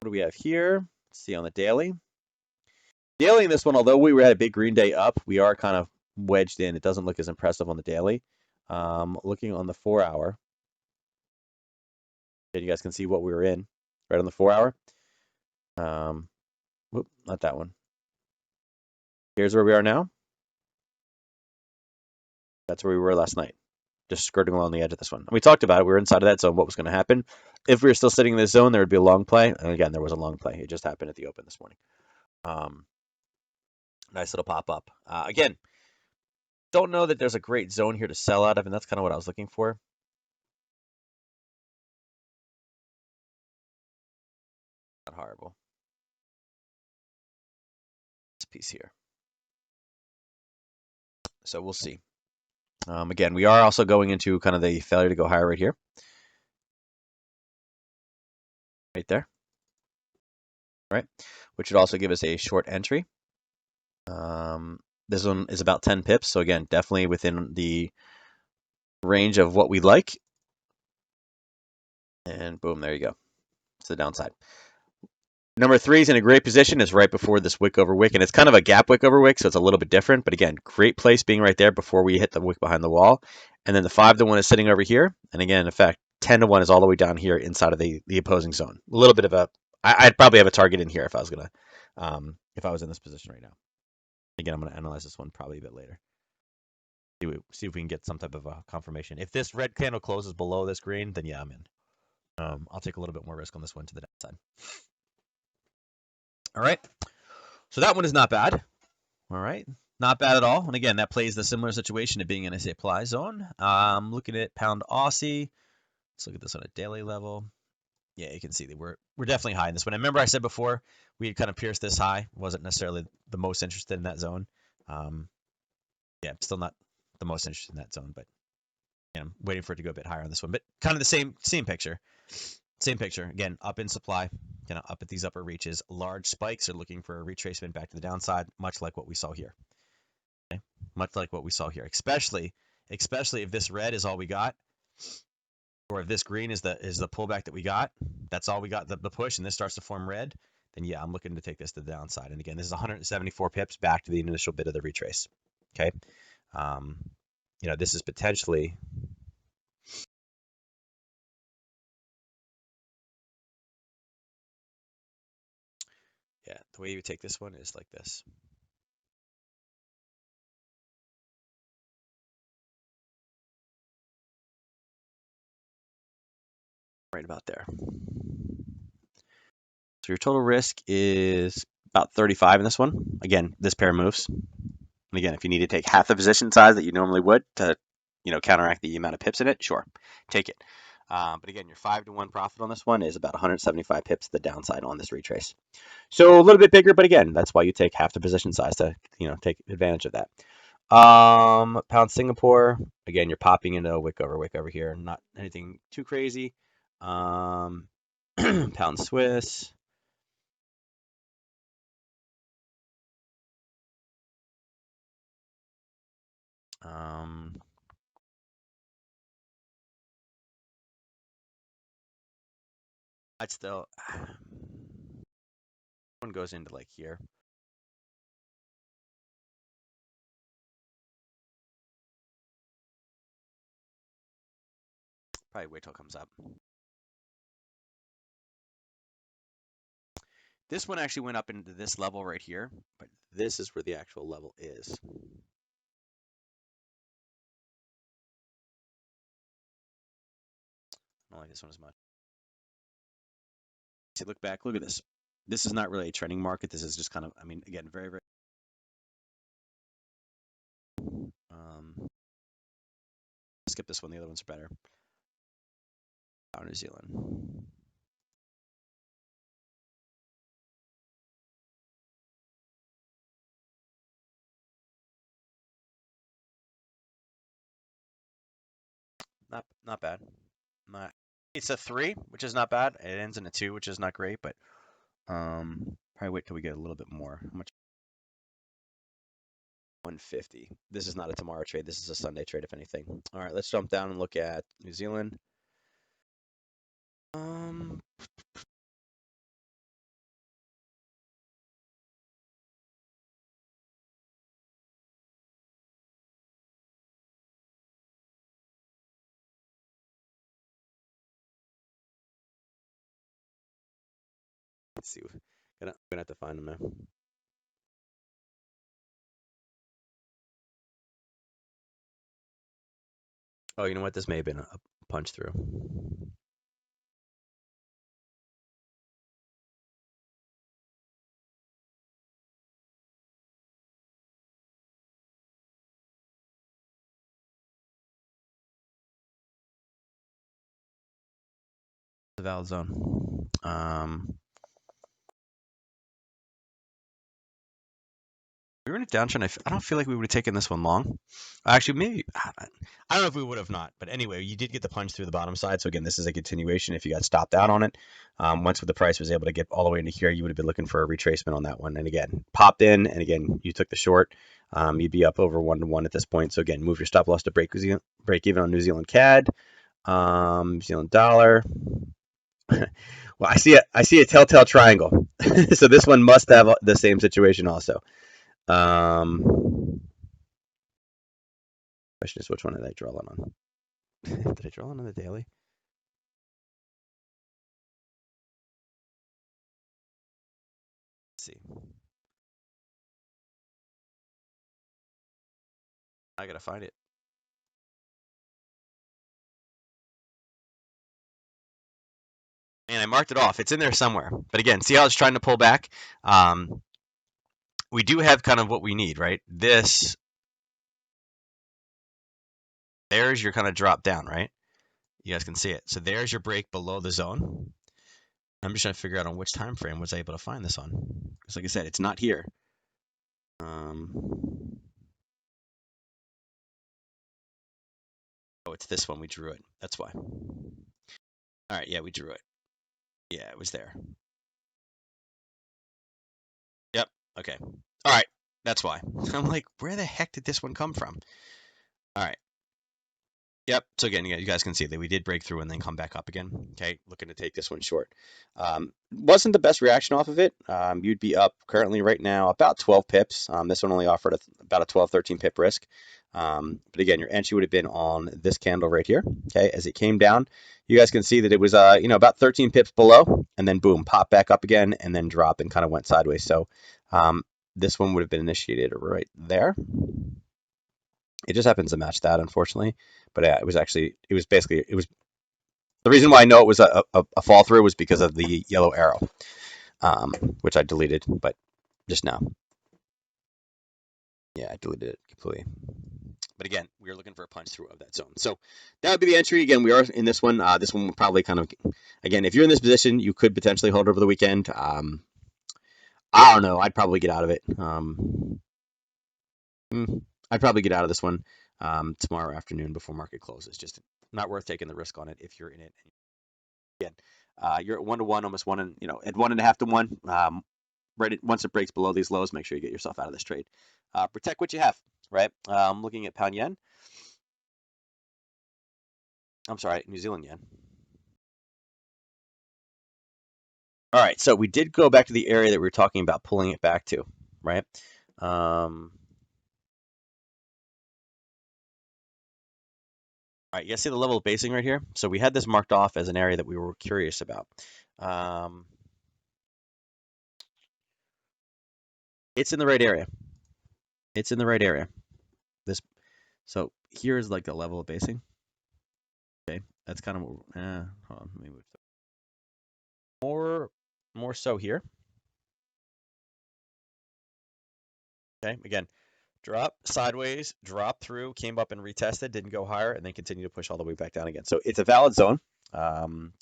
do we have here? Let's see on the daily. Daily in this one, although we were at a big green day up, we are kind of wedged in. It doesn't look as impressive on the daily. Looking on the 4 hour, and you guys can see what we were in right on the 4 hour. Whoop, not that one. Here's where we are now. That's where we were last night, just skirting along the edge of this one. And we talked about it. We were inside of that zone. What was going to happen? If we were still sitting in this zone, there would be a long play. And again, there was a long play. It just happened at the open this morning. Nice little pop up. Again, don't know that there's a great zone here to sell out of, and that's kind of what I was looking for. Not horrible. This piece here. So we'll see. Again, we are also going into kind of the failure to go higher right here. Right there. Right. Which would also give us a short entry. This one is about 10 pips. So again, definitely within the range of what we like. And boom, there you go. It's the downside. Number 3 is in a great position. Is right before this wick over wick, and it's kind of a gap wick over wick, so it's a little bit different. But again, great place being right there before we hit the wick behind the wall. And then the 5-1 is sitting over here. And again, in fact, 10-1 is all the way down here inside of the opposing zone. A little bit of a, I'd probably have a target in here if I was gonna, if I was in this position right now. Again, I'm gonna analyze this one probably a bit later. See if we can get some type of a confirmation. If this red candle closes below this green, then yeah, I'm in. I'll take a little bit more risk on this one to the downside. All right. So that one is not bad. All right. Not bad at all. And again, that plays the similar situation to being in a supply zone. Looking at pound Aussie. Let's look at this on a daily level. Yeah, you can see that we're definitely high in this one. I remember I said before we had kind of pierced this high. Wasn't necessarily the most interested in that zone. Yeah, still not the most interested in that zone, but I'm waiting for it to go a bit higher on this one. But kind of the same picture. Same picture. Again, up in supply, kind of up at these upper reaches. Large spikes are looking for a retracement back to the downside, much like what we saw here. Okay? Much like what we saw here. Especially if this red is all we got, or if this green is the pullback that we got, that's all we got, the push, and this starts to form red, then yeah, I'm looking to take this to the downside. And again, this is 174 pips back to the initial bit of the retrace. Okay. This is potentially the way you take this one is like this. Right about there. So your total risk is about 35 in this one. Again, this pair moves. And again, if you need to take half the position size that you normally would to, counteract the amount of pips in it, sure, take it. But again, your 5-1 profit on this one is about 175 pips to the downside on this retrace. So a little bit bigger, but again, that's why you take half the position size to, take advantage of that. Pound Singapore, again, you're popping into a wick over here. Not anything too crazy. Pound Swiss. I'd still one goes into like here. Probably wait till it comes up. This one actually went up into this level right here, but this is where the actual level is. I don't like this one as much. See, look back, look at this. This is not really a trending market. This is just kind of, again, very, very. Skip this one. The other ones are better. New Zealand. Not bad. It's a 3, which is not bad. It ends in a 2, which is not great, but probably wait till we get a little bit more. How much? 150. This is not a tomorrow trade. This is a Sunday trade, if anything. All right, let's jump down and look at New Zealand. Let's see. I'm gonna have to find them now. Oh, you know what? This may have been a punch through. The valid zone. We were in a downtrend. I don't feel like we would have taken this one long. Actually, maybe I don't know if we would have not. But anyway, you did get the punch through the bottom side. So again, this is a continuation. If you got stopped out on it, once the price was able to get all the way into here, you would have been looking for a retracement on that one. And again, popped in, and again, you took the short. You'd be up over 1-1 at this point. So again, move your stop loss to break even on New Zealand CAD, New Zealand dollar. Well, I see a telltale triangle. So this one must have the same situation also. Question is, which one did I draw one on? Did I draw one on the daily? Let's see. I gotta find it. And I marked it off. It's in there somewhere. But again, see how it's trying to pull back? We do have kind of what we need, right? There's your kind of drop down, right? You guys can see it. So there's your break below the zone. I'm just trying to figure out on which time frame was I able to find this on. Because like I said, it's not here. Oh, it's this one. We drew it. That's why. All right, yeah, we drew it. Yeah, it was there. Yep. Okay. All right. That's why. I'm like, where the heck did this one come from? All right. Yep. So again, you guys can see that we did break through and then come back up again. Okay, looking to take this one short. Wasn't the best reaction off of it. You'd be up currently right now about 12 pips. This one only offered about a 12, 13 pip risk. But again, your entry would have been on this candle right here. Okay, as it came down, you guys can see that it was about 13 pips below, and then boom, pop back up again, and then drop and kind of went sideways. So this one would have been initiated right there. It just happens to match that, unfortunately. But yeah, it was basically, it was the reason why I know it was a fall through was because of the yellow arrow, which I deleted, but just now. Yeah, I deleted it completely. But again, we are looking for a punch through of that zone. So that would be the entry. Again, we are in this one. This one would probably kind of, again, if you're in this position, you could potentially hold over the weekend. I don't know. I'd probably get out of it. I'd probably get out of this one tomorrow afternoon before market closes. Just not worth taking the risk on it if you're in it. Again, you're at 1-to-1, almost one, and at 1.5 to 1. Once it breaks below these lows, make sure you get yourself out of this trade. Protect what you have, right? Looking at pound yen. I'm sorry, New Zealand yen. All right, so we did go back to the area that we were talking about pulling it back to, right? All right, you guys see the level of basing right here? So we had this marked off as an area that we were curious about. It's in the right area. It's in the right area. So here's like the level of basing. Okay, that's kind of what. Hold on, let me move. More so here. Okay, again, drop sideways, drop through, came up and retested, didn't go higher, and then continue to push all the way back down again. So it's a valid zone.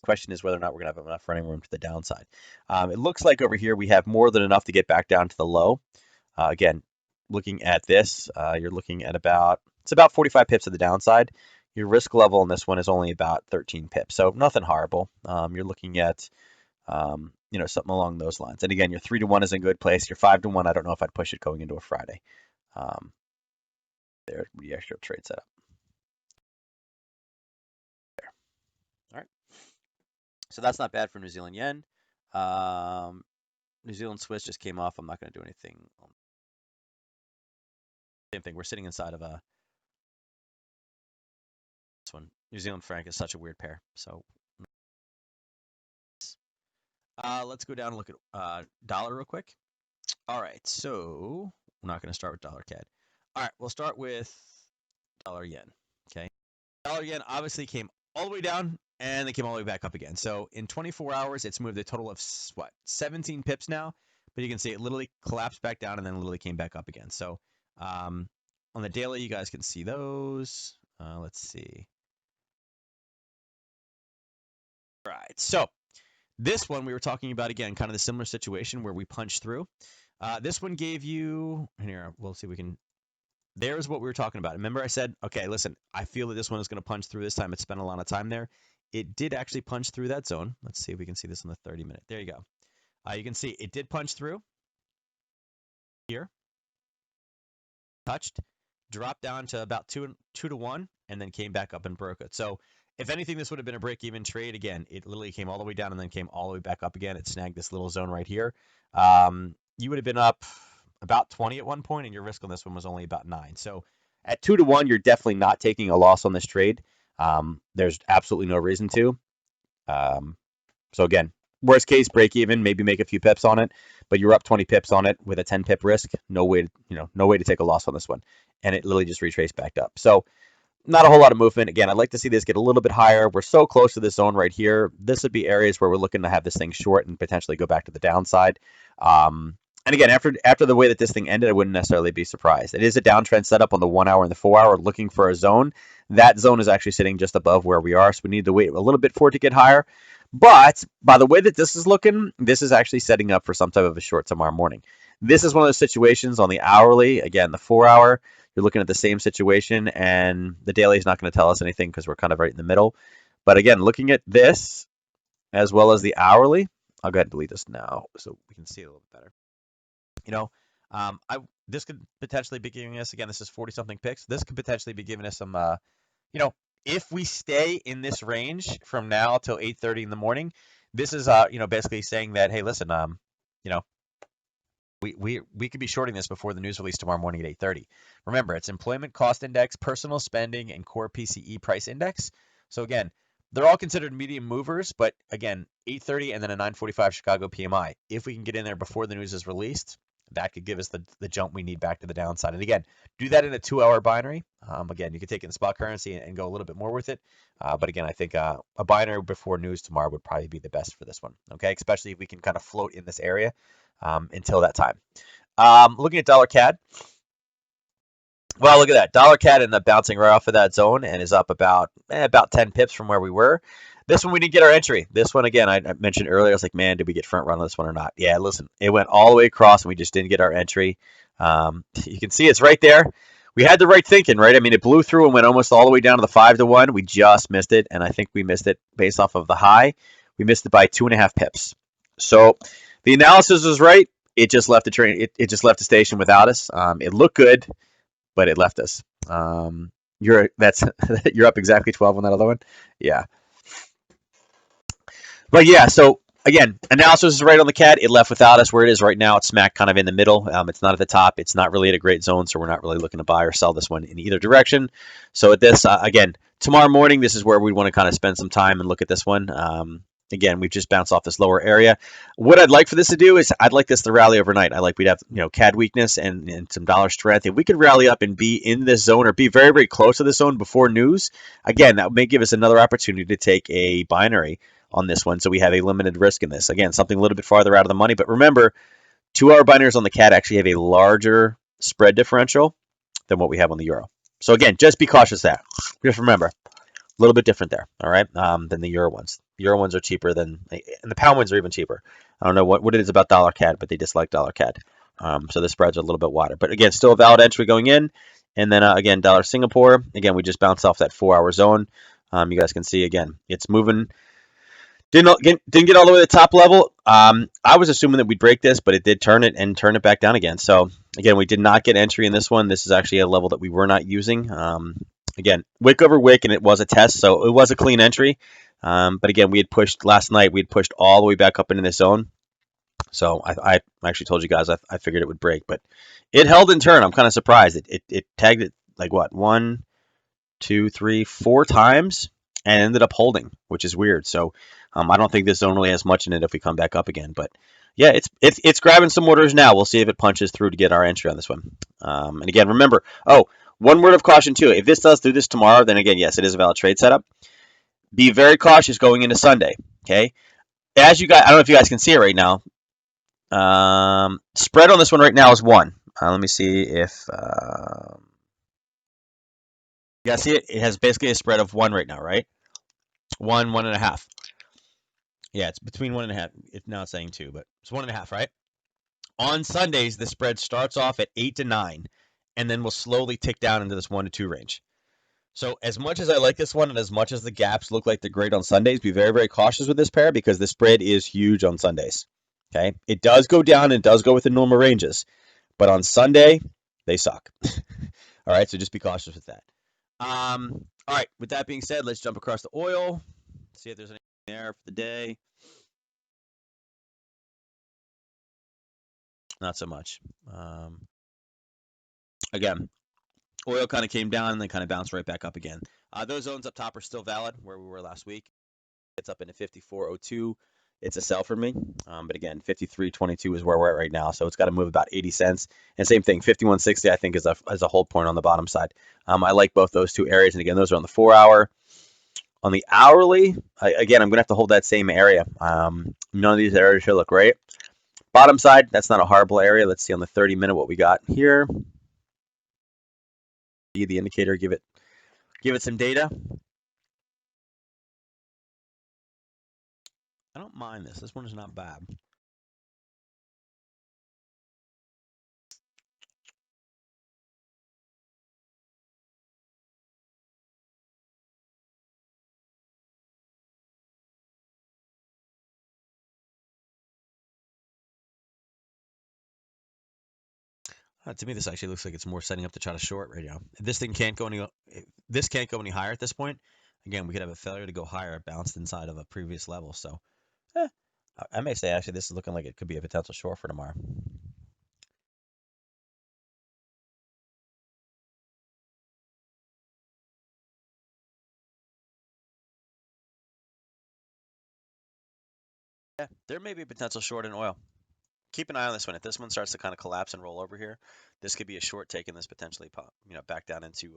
Question is whether or not we're going to have enough running room to the downside. It looks like over here we have more than enough to get back down to the low. Again, looking at this, you're looking at it's about 45 pips to the downside. Your risk level in this one is only about 13 pips, so nothing horrible. You're looking at something along those lines. And again, your 3-to-1 is in a good place. Your 5-to-1, I don't know if I'd push it going into a Friday. There, the extra trade setup. There. All right. So that's not bad for New Zealand yen. New Zealand Swiss just came off. I'm not going to do anything. Same thing. We're sitting inside of this one. New Zealand franc is such a weird pair. So let's go down and look at dollar real quick. All right. So we're not going to start with dollar CAD. All right. We'll start with dollar yen. Okay. Dollar yen obviously came all the way down and they came all the way back up again. So in 24 hours, it's moved a total of 17 pips now. But you can see it literally collapsed back down and then literally came back up again. So on the daily, you guys can see those. Let's see. All right. So this one we were talking about again, kind of the similar situation where we punched through. This one gave you, here, we'll see if we can. There's what we were talking about. Remember I said, okay, listen, I feel that this one is going to punch through this time. It spent a lot of time there. It did actually punch through that zone. Let's see if we can see this on the 30-minute. There you go. You can see it did punch through here, touched, dropped down to about 2-to-1, and then came back up and broke it. So If anything, this would have been a break-even trade. Again, it literally came all the way down and then came all the way back up again. It snagged this little zone right here. You would have been up about 20 at one point, and your risk on this one was only about 9. So at 2 to 1, you're definitely not taking a loss on this trade. There's absolutely no reason to. So again, worst case, break even, maybe make a few pips on it, but you're up 20 pips on it with a 10 pip risk. No way, no way to take a loss on this one, and it literally just retraced back up. So not a whole lot of movement. Again, I'd like to see this get a little bit higher. We're so close to this zone right here. This would be areas where we're looking to have this thing short and potentially go back to the downside. And again, after the way that this thing ended, I wouldn't necessarily be surprised. It is a downtrend setup on the 1 hour and the 4 hour, looking for a zone. That zone is actually sitting just above where we are, so we need to wait a little bit for it to get higher. But by the way that this is looking, this is actually setting up for some type of a short tomorrow morning. This is one of those situations on the hourly, again, the 4 hour, you're looking at the same situation, and the daily is not going to tell us anything because we're kind of right in the middle. But again, looking at this as well as the hourly, I'll go ahead and delete this now so we can see it a little bit better. This could potentially be giving us, again, this is 40 something picks. This could potentially be giving us some, if we stay in this range from now till 8:30 in the morning, this is, basically saying that, hey, listen, we could be shorting this before the news release tomorrow morning at 8:30. Remember, it's employment cost index, personal spending, and core PCE price index. So again, they're all considered medium movers, but again, 8:30 and then a 9:45 Chicago PMI. If we can get in there before the news is released, that could give us the jump we need back to the downside. And again, do that in a 2-hour binary. Again, you could take it in spot currency and go a little bit more with it. But again, I think a binary before news tomorrow would probably be the best for this one. Okay, especially if we can kind of float in this area until that time. Looking at dollar CAD. Well, look at that. Dollar CAD ended up bouncing right off of that zone and is up about 10 pips from where we were. This one, we didn't get our entry. This one, again, I mentioned earlier, I was like, man, did we get front run on this one or not? Yeah, listen, it went all the way across and we just didn't get our entry. You can see it's right there. We had the right thinking, right? I mean, it blew through and went almost all the way down to the 5 to 1. We just missed it, and I think we missed it based off of the high. We missed it by 2.5 pips. So the analysis was right. It just left the train. It just left the station without us. It looked good, but it left us. You're up exactly 12 on that other one. Yeah. But yeah, so again, analysis is right on the CAD. It left without us. Where it is right now, it's smack kind of in the middle. It's not at the top. It's not really at a great zone, so we're not really looking to buy or sell this one in either direction. So at this, again, tomorrow morning, this is where we want to kind of spend some time and look at this one. Again, we've just bounced off this lower area. What I'd like for this to do is I'd like this to rally overnight. We'd have CAD weakness and some dollar strength. If we could rally up and be in this zone or be very, very close to this zone before news, again, that may give us another opportunity to take a binary on this one, so we have a limited risk in this. Again, something a little bit farther out of the money, but remember, 2-hour binaries on the CAD actually have a larger spread differential than what we have on the euro. So again, just be cautious there. Just remember, a little bit different there, all right, than the euro ones. The euro ones are cheaper and the pound ones are even cheaper. I don't know what it is about dollar CAD, but they dislike dollar CAD. So the spreads are a little bit wider. But again, still a valid entry going in. And then again, dollar Singapore. Again, we just bounced off that 4-hour zone. You guys can see again, it's moving. Didn't get all the way to the top level. I was assuming that we'd break this, but it did turn it back down again. So again, we did not get entry in this one. This is actually a level that we were not using. Again, wick over wick, and it was a test, so it was a clean entry. But again, we had pushed last night. We had pushed all the way back up into this zone. So I actually told you guys I figured it would break, but it held in turn. I'm kind of surprised. It tagged it like what, 1, 2, 3, 4 times and ended up holding, which is weird. So I don't think this zone really has much in it if we come back up again. But yeah, it's grabbing some orders now. We'll see if it punches through to get our entry on this one. And again, remember, one word of caution too. If this does do this tomorrow, then again, yes, it is a valid trade setup. Be very cautious going into Sunday. Okay, as you guys, I don't know if you guys can see it right now. Spread on this one right now is 1. Let me see if you guys see it. It has basically a spread of 1 right now, right? 1, 1.5. Yeah, it's between 1.5. It's now saying 2, but it's 1.5, right? On Sundays, the spread starts off at 8 to 9, and then will slowly tick down into this 1 to 2 range. So as much as I like this one, and as much as the gaps look like they're great on Sundays, be very, very cautious with this pair because the spread is huge on Sundays. Okay, it does go down and does go within normal ranges, but on Sunday they suck. All right, so just be cautious with that. All right, with that being said, let's jump across to oil, see if there's anything there for the day. Not so much. Again, oil kind of came down and then kind of bounced right back up again. Those zones up top are still valid where we were last week. It's up into 54.02. It's a sell for me. But again, 53.22 is where we're at right now. So it's got to move about 80 cents. And same thing, 51.60 I think is a hold point on the bottom side. I like both those two areas. And again, those are on the 4 hour. On the hourly, again, I'm going to have to hold that same area. None of these areas should look great. Bottom side, that's not a horrible area. Let's see on the 30-minute what we got here. See the indicator, give it some data. I don't mind this. This one is not bad. To me, this actually looks like it's more setting up to try to short right now. If this thing can't go any higher at this point, again, we could have a failure to go higher, bounced inside of a previous level. So, I may say actually this is looking like it could be a potential short for tomorrow. Yeah, there may be a potential short in oil. Keep an eye on this one. If this one starts to kind of collapse and roll over here, this could be a short taking this potentially back down into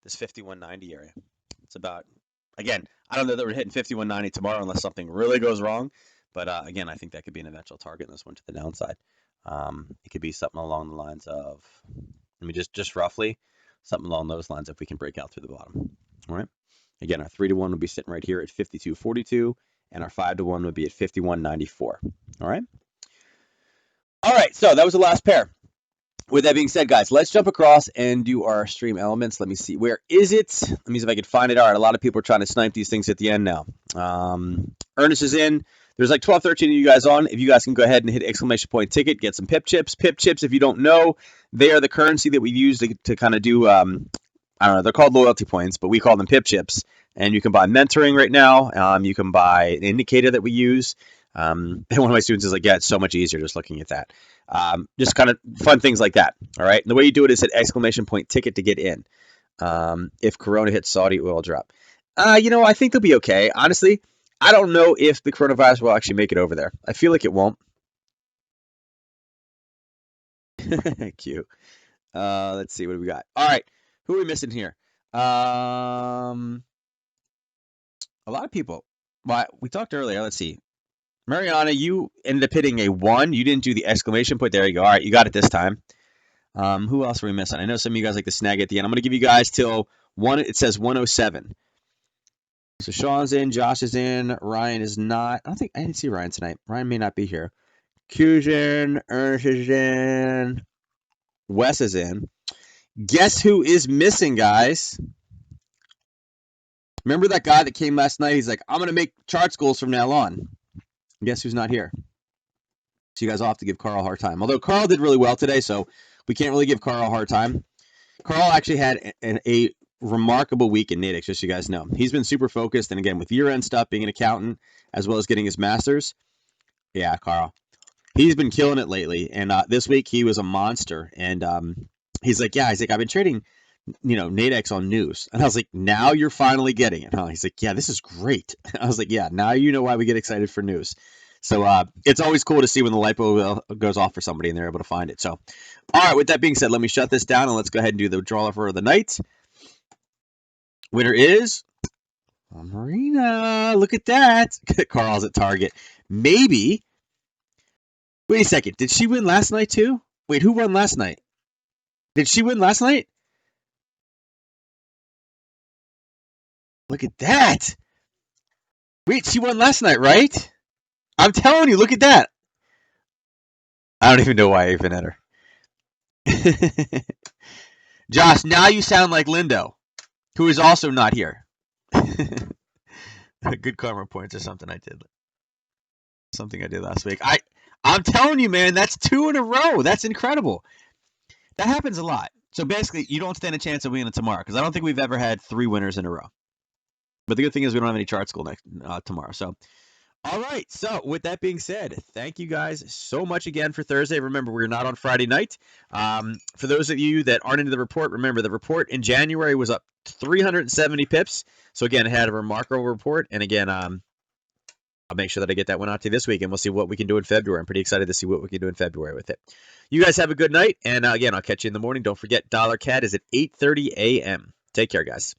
this 51.90 area. It's about, again, I don't know that we're hitting 51.90 tomorrow unless something really goes wrong. But again, I think that could be an eventual target in this one to the downside. It could be something along the lines of, let me just roughly, something along those lines if we can break out through the bottom. All right. Again, our 3-to-1 would be sitting right here at 52.42, and our 5-to-1 would be at 51.94. All right. All right. So that was the last pair. With that being said, guys, let's jump across and do our stream elements. Let me see. Where is it? Let me see if I can find it. All right. A lot of people are trying to snipe these things at the end now. Ernest is in. There's like 12, 13 of you guys on. If you guys can go ahead and hit exclamation point ticket, get some pip chips. Pip chips, if you don't know, they are the currency that we use to kind of do, I don't know, they're called loyalty points, but we call them pip chips. And you can buy mentoring right now. You can buy an indicator that we use. And one of my students is like, yeah, it's so much easier just looking at that. Just kind of fun things like that. All right. And the way you do it is hit exclamation point ticket to get in. If Corona hits Saudi oil drop, I think they'll be okay. Honestly, I don't know if the coronavirus will actually make it over there. I feel like it won't. Cute. Let's see what do we got. All right. Who are we missing here? A lot of people. Well, we talked earlier. Let's see. Mariana, you ended up hitting a 1. You didn't do the exclamation point. There you go. All right, you got it this time. Who else are we missing? I know some of you guys like to snag at the end. I'm going to give you guys till 1. It says 107. So Sean's in. Josh is in. Ryan is not. I didn't see Ryan tonight. Ryan may not be here. Q's in. Ernest is in. Wes is in. Guess who is missing, guys? Remember that guy that came last night? He's like, I'm going to make chart schools from now on. Guess who's not here? So you guys all have to give Carl a hard time. Although Carl did really well today, so we can't really give Carl a hard time. Carl actually had a remarkable week in Natick, just so you guys know. He's been super focused, and again, with year-end stuff, being an accountant, as well as getting his master's. Yeah, Carl. He's been killing it lately, and this week he was a monster. And he's like, I've been trading, Nadex on news. And I was like, now you're finally getting it. Huh? He's like, yeah, this is great. I was like, yeah, now you know why we get excited for news. So it's always cool to see when the light bulb goes off for somebody and they're able to find it. So, all right, with that being said, let me shut this down and let's go ahead and do the draw for the night. Winner is Marina. Look at that. Carl's at target. Maybe. Wait a second. Did she win last night too? Wait, who won last night? Did she win last night? Look at that. Wait, she won last night, right? I'm telling you, look at that. I don't even know why I even had her. Josh, now you sound like Lindo, who is also not here. Good karma points or something I did. Something I did last week. I'm telling you, man, that's 2 in a row. That's incredible. That happens a lot. So basically, you don't stand a chance of winning tomorrow because I don't think we've ever had 3 winners in a row. But the good thing is we don't have any chart school tomorrow. So, all right. So with that being said, thank you guys so much again for Thursday. Remember, we're not on Friday night. For those of you that aren't into the report, remember the report in January was up 370 pips. So again, it had a remarkable report. And again, I'll make sure that I get that one out to you this week, and we'll see what we can do in February. I'm pretty excited to see what we can do in February with it. You guys have a good night, and again, I'll catch you in the morning. Don't forget, Dollar Cat is at 8:30 a.m. Take care, guys.